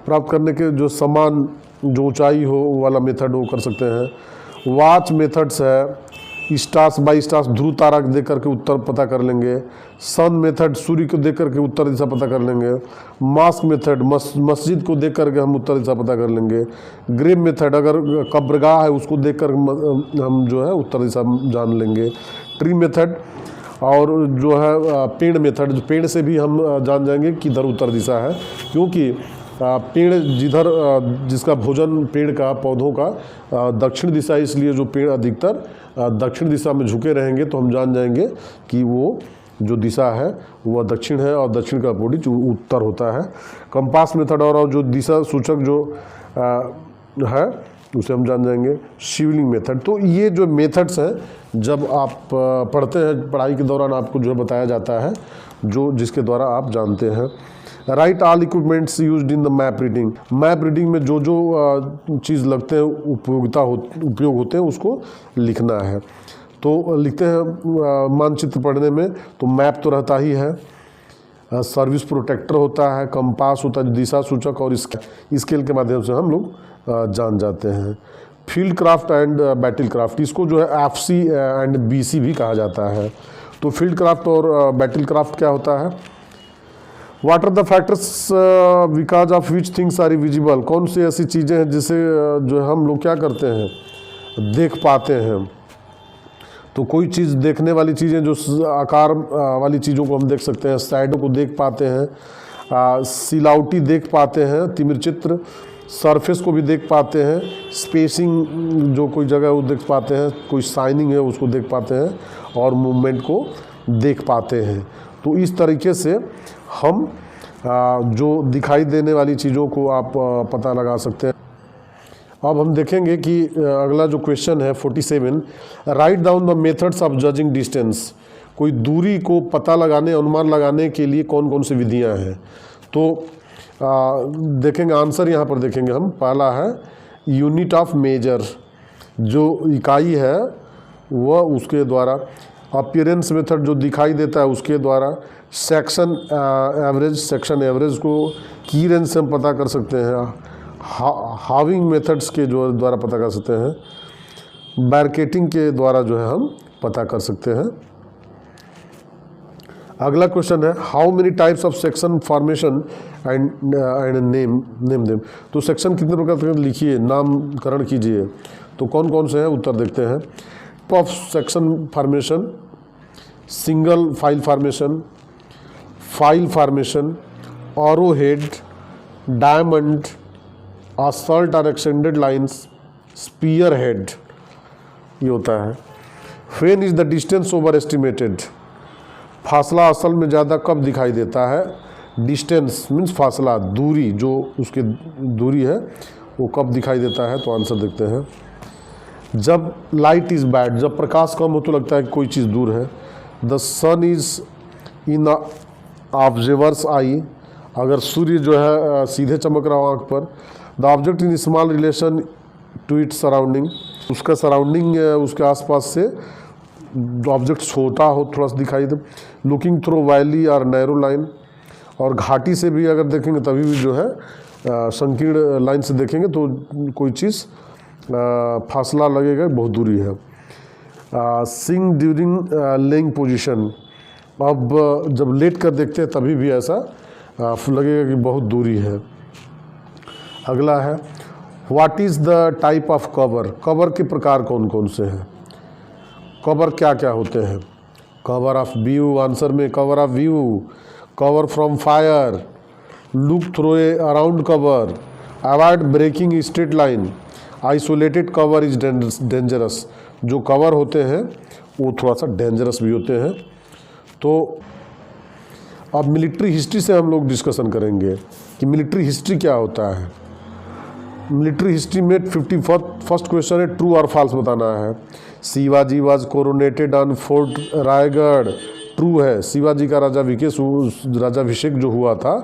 प्राप्त करने के जो समान जो ऊंचाई हो वाला मेथड वो कर सकते हैं। वॉच मेथड्स है, स्टार्स बाय स्टार्स, ध्रुव तारा देख करके उत्तर पता कर लेंगे। सन मेथड, सूर्य को देख करके उत्तर दिशा पता कर लेंगे। मास्क मेथड, मस्जिद को देख करके हम उत्तर दिशा पता कर लेंगे। ग्रेव मेथड, अगर कब्रगाह है उसको देख कर हम जो है उत्तर दिशा जान लेंगे। ट्री मेथड, और जो है पेड़ मेथड, जो पेड़ से भी हम जान जाएंगे कि इधर उत्तर दिशा है, क्योंकि पेड़ जिधर जिसका भोजन पेड़ का पौधों का दक्षिण दिशा, इसलिए जो पेड़ अधिकतर दक्षिण दिशा में झुके रहेंगे तो हम जान जाएंगे कि वो जो दिशा है वह दक्षिण है और दक्षिण का अपोजिट उत्तर होता है। कंपास मेथड और जो दिशा सूचक जो है उसे हम जान जाएंगे। शिवलिंग मेथड। तो ये जो मेथड्स हैं जब आप पढ़ते हैं, पढ़ाई के दौरान आपको जो है बताया जाता है, जो जिसके द्वारा आप जानते हैं। Right all equipments used in the map reading. Map reading में जो जो चीज़ लगते हैं, उपयोग होते हैं, उसको लिखना है। तो लिखते हैं मानचित्र पढ़ने में, तो मैप तो रहता ही है, सर्विस प्रोटेक्टर होता है, कंपास होता है दिशा सूचक, और स्केल के माध्यम से हम लोग जान जाते हैं। Field craft and battle craft, इसको जो है FC एंड BC भी कहा जाता है। तो फील्ड क्राफ्ट और बैटल क्राफ्ट क्या होता है? What are the factors because of which things are visible? कौन सी ऐसी चीज़ें हैं जिसे जो हम लोग क्या करते हैं, देख पाते हैं? तो कोई चीज़ देखने वाली चीज़ें, जो आकार वाली चीज़ों को हम देख सकते हैं, साइडों को देख पाते हैं, सिलावटी देख पाते हैं, तिमिर चित्र, सरफेस को भी देख पाते हैं, स्पेसिंग जो कोई जगह वो देख पाते हैं, कोई शाइनिंग है उसको देख पाते हैं, और मूवमेंट को देख पाते हैं। तो इस तरीके से हम जो दिखाई देने वाली चीज़ों को आप पता लगा सकते हैं। अब हम देखेंगे कि अगला जो क्वेश्चन है 47, write down the methods of judging distance. कोई दूरी को पता लगाने, अनुमान लगाने के लिए कौन कौन सी विधियां हैं? तो देखेंगे आंसर यहाँ पर देखेंगे हम। पहला है यूनिट ऑफ मेजर, जो इकाई है वह उसके द्वारा। अपीयरेंस मेथड, जो दिखाई देता है उसके द्वारा। सेक्शन एवरेज, सेक्शन एवरेज को की रेंज से हम पता कर सकते हैं। हाविंग मेथड्स के जो द्वारा पता कर सकते हैं। बैरकेटिंग के द्वारा जो है हम पता कर सकते हैं। अगला क्वेश्चन है how many types of section formation and name them. तो सेक्शन कितने प्रकार के लिखिए, नामकरण कीजिए। तो कौन कौन से हैं, उत्तर देखते हैं। Type of section formation, single file formation, Auro head, diamond, assault और एक्सटेंडेड लाइंस, स्पीयर हेड, ये होता है। When is the distance over estimated? फासला असल में ज़्यादा कब दिखाई देता है? डिस्टेंस मीन्स फासला, दूरी, जो उसकी दूरी है वो कब दिखाई देता है? तो आंसर देखते हैं। जब लाइट इज़ बैड, जब प्रकाश कम हो तो लगता है कि कोई चीज़ दूर है। The sun is in observer's eye, अगर सूर्य जो है सीधे चमक रहा हो आँख पर। The object in small relation to its surrounding, उसका सराउंडिंग उसके आसपास से ऑब्जेक्ट छोटा हो, थोड़ा सा दिखाई दे। लुकिंग थ्रू वैली और नैरो लाइन, और घाटी से भी अगर देखेंगे तभी भी जो है संकीर्ण लाइन से देखेंगे तो कोई चीज़ फासला लगेगा, बहुत दूरी है। सिंग ड्यूरिंग लेइंग पोजीशन, अब जब लेट कर देखते हैं तभी भी ऐसा लगेगा कि बहुत दूरी है। अगला है what is the type of cover? Cover के प्रकार कौन कौन से हैं? कवर क्या क्या होते हैं? कवर ऑफ व्यू, आंसर में cover of view, cover from fire, look through a around cover, avoid breaking straight line, isolated cover is dangerous. जो कवर होते हैं वो थोड़ा सा डेंजरस भी होते हैं। तो अब मिलिट्री हिस्ट्री से हम लोग डिस्कशन करेंगे कि मिलिट्री हिस्ट्री क्या होता है। मिलिट्री हिस्ट्री में 51st क्वेश्चन है, ट्रू और फॉल्स बताना है। Shivaji was coronated on fort Raigarh, true है। शिवाजी का राज्याभिषेक जो हुआ था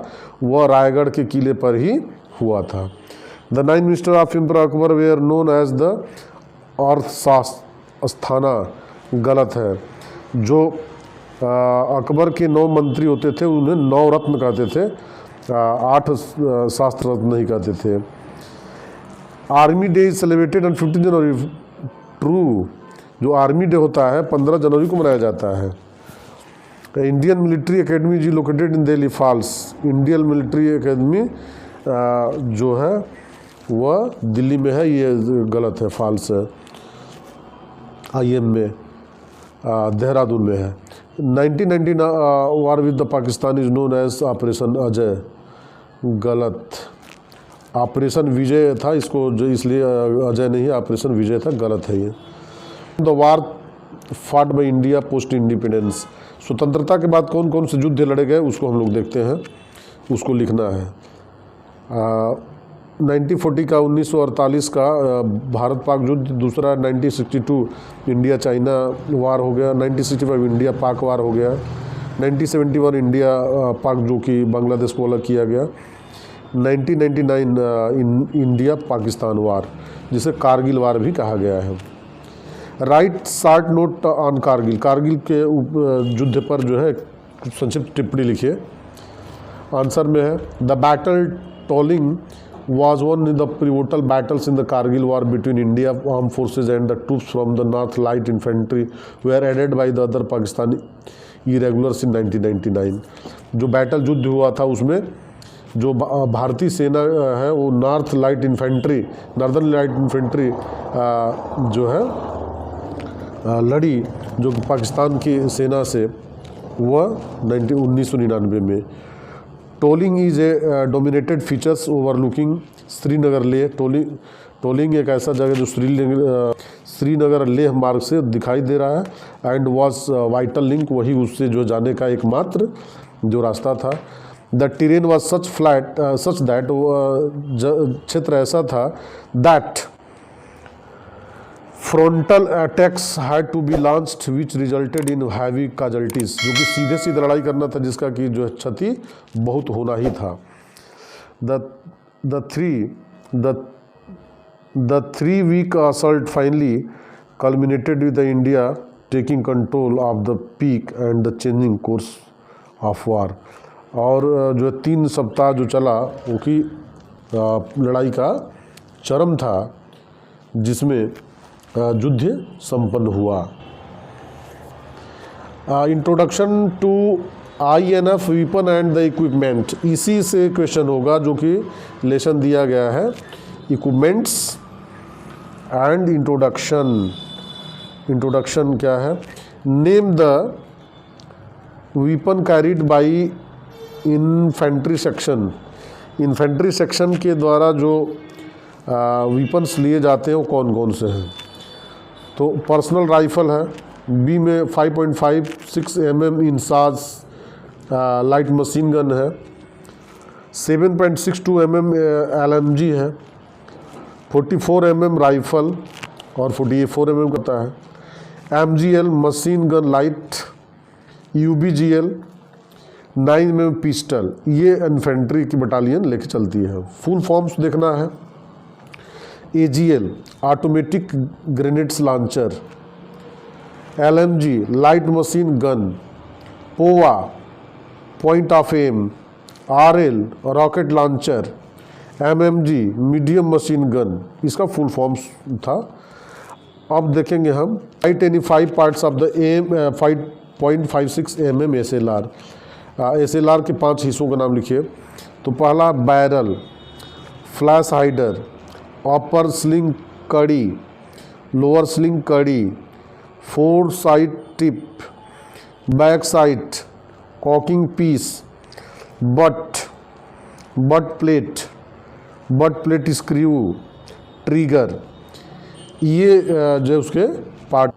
वह रायगढ़ के किले पर ही हुआ था। The 9 minister of emperor Akbar were known as the अस्थाना, गलत है। जो अकबर के 9 मंत्री होते थे उन्हें 9 रत्न कहते थे, 8 शास्त्र रत्न नहीं कहते थे। Army day is celebrated on 15 January, true. जो आर्मी डे होता है 15 जनवरी को मनाया जाता है। इंडियन मिलिट्री एकेडमी जी located in Delhi, false. Indian military academy जो है वह दिल्ली में है, ये गलत है, फॉल्स है। IM में देहरादून में है। 1919 war with the Pakistan is known as operation Ajay, गलत। ऑपरेशन विजय था, इसको जो इसलिए अजय नहीं, ऑपरेशन विजय था, गलत है ये। द वार फाट बाई इंडिया पोस्ट इंडिपेंडेंस, स्वतंत्रता के बाद कौन कौन से युद्ध लड़े गए उसको हम लोग देखते हैं, उसको लिखना है। 1940 का 1948 का भारत पाक युद्ध, दूसरा 1962 इंडिया चाइना वार हो गया, 1965 इंडिया पाक वार हो गया, 1971 इंडिया पाक जो कि बांग्लादेश को अलग किया गया, 1999 इंडिया पाकिस्तान वार जिसे कारगिल वार भी कहा गया है। Right short note on Kargil, Kargil के युद्ध पर जो है संक्षिप्त टिप्पणी लिखिए। आंसर में है the battle tolling was won in the pivotal battles in the Kargil war between India armed forces and the troops from the North Light Infantry were aided by the other Pakistani irregulars in 1999। जो बैटल युद्ध हुआ था उसमें जो भारतीय सेना है वो north light infantry, northern light infantry जो है लड़ी जो पाकिस्तान की सेना से, वह 1999 में। Tolling is a dominated features overlooking Srinagar Leh, tolling एक ऐसा जगह जो श्रीनगर लेह मार्ग से दिखाई दे रहा है। एंड वाज वाइटल लिंक, वही उससे जो जाने का एकमात्र जो रास्ता था। The terrain was such flat such that, क्षेत्र ऐसा था that frontal attacks had to be launched which resulted in heavy casualties, जो कि सीधे सीधे लड़ाई करना था जिसका कि जो क्षति बहुत होना ही था। The 3 week assault finally culminated with the India taking control of the peak and the changing course of war, और जो 3 सप्ताह जो चला वो की लड़ाई का चरम था जिसमें युद्ध संपन्न हुआ। Introduction to INF weapon and the equipment, इसी से क्वेश्चन होगा जो कि लेसन दिया गया है, इक्विपमेंट्स एंड इंट्रोडक्शन। इंट्रोडक्शन क्या है? Name the weapon carried by infantry section, infantry section के द्वारा जो वीपन्स लिए जाते हैं वो कौन कौन से हैं? तो पर्सनल राइफल है, बी में 5.56 mm इंसाज लाइट मशीन गन है, 7.62 mm LMG है, 44 mm राइफल और 44 mm करता है, MGL machine gun light, UBGL 9 mm pistol, ये इन्फेंट्री की बटालियन लेके चलती है। फुल फॉर्म्स देखना है। AGL automatic grenades launcher, LMG light machine gun, पोवा point of aim, RL rocket launcher, MMG medium machine gun, इसका फुल फॉर्म्स था। अब देखेंगे हम write any 5 parts of the M 5.56 mm SLR, SLR के 5 हिस्सों का नाम लिखिए। तो पहला barrel, flash hider, upper sling कड़ी, लोअर स्लिंग कड़ी, 4 side tip, back side, cocking piece, butt plate screw, trigger, ये जो उसके पार्ट।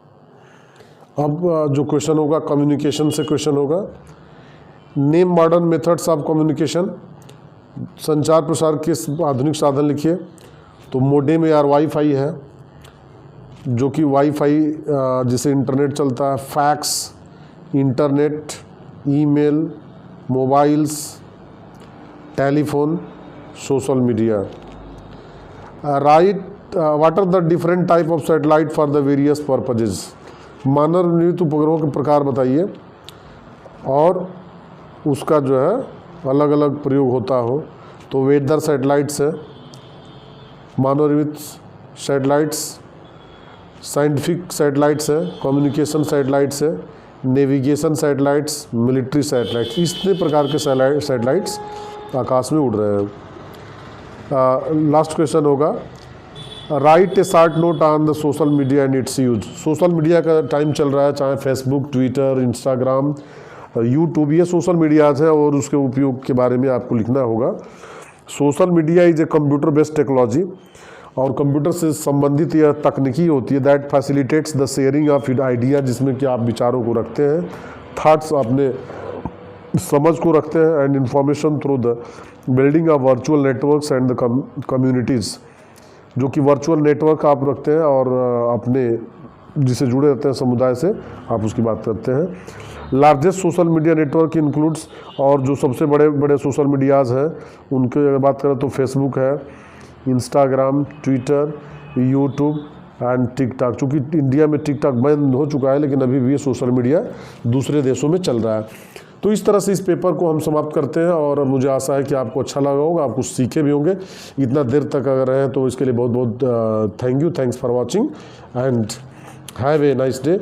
अब जो क्वेश्चन होगा कम्युनिकेशन से क्वेश्चन होगा। Name modern methods of communication, संचार प्रसार के आधुनिक साधन लिखिए। तो मोडेम यार वाईफाई है, जो कि वाईफाई जिसे इंटरनेट चलता है, fax, internet, email, mobiles, telephone, social media. Right what are the different type of satellite for the various purposes. मानव निर्मित उपग्रहों के प्रकार बताइए और उसका जो है अलग अलग प्रयोग होता हो। तो वेदर सैटेलाइट्स है, मानव निर्मित सैटेलाइट्स, साइंटिफिक सैटेलाइट्स है, कम्युनिकेशन सैटेलाइट्स है, नेविगेशन सैटेलाइट्स, मिलिट्री सैटेलाइट्स। इतने प्रकार के सैटेलाइट्स आकाश में उड़ रहे हैं। लास्ट क्वेश्चन होगा, right a short note on the social media and it's use. Social media का टाइम चल रहा है, चाहे फेसबुक, ट्विटर, इंस्टाग्राम, यूट्यूब, ये सोशल मीडियाज हैं और उसके उपयोग के बारे में आपको लिखना होगा। Social media is a computer based technology, और कंप्यूटर से संबंधित यह तकनीकी होती है that facilitates the sharing of idea, जिसमें कि आप विचारों को रखते हैं, थॉट्स अपने समझ को रखते हैं, and information through the building of virtual networks and the communities, जो कि वर्चुअल नेटवर्क आप रखते हैं और अपने जिसे जुड़े रहते हैं समुदाय से आप उसकी बात करते हैं। Largest social media network includes, और जो सबसे बड़े बड़े सोशल मीडियाज़ हैं उनकी अगर बात करें तो फेसबुक है, Instagram, Twitter, YouTube and TikTok. चूँकि इंडिया में टिकटॉक बंद हो चुका है, लेकिन अभी भी ये सोशल मीडिया दूसरे देशों में चल रहा है। तो इस तरह से इस पेपर को हम समाप्त करते हैं, और मुझे आशा है कि आपको अच्छा लगा होगा, आप कुछ सीखे भी होंगे। इतना देर तक अगर रहे तो इसके लिए बहुत बहुत thank you, thanks for watching and have a nice day.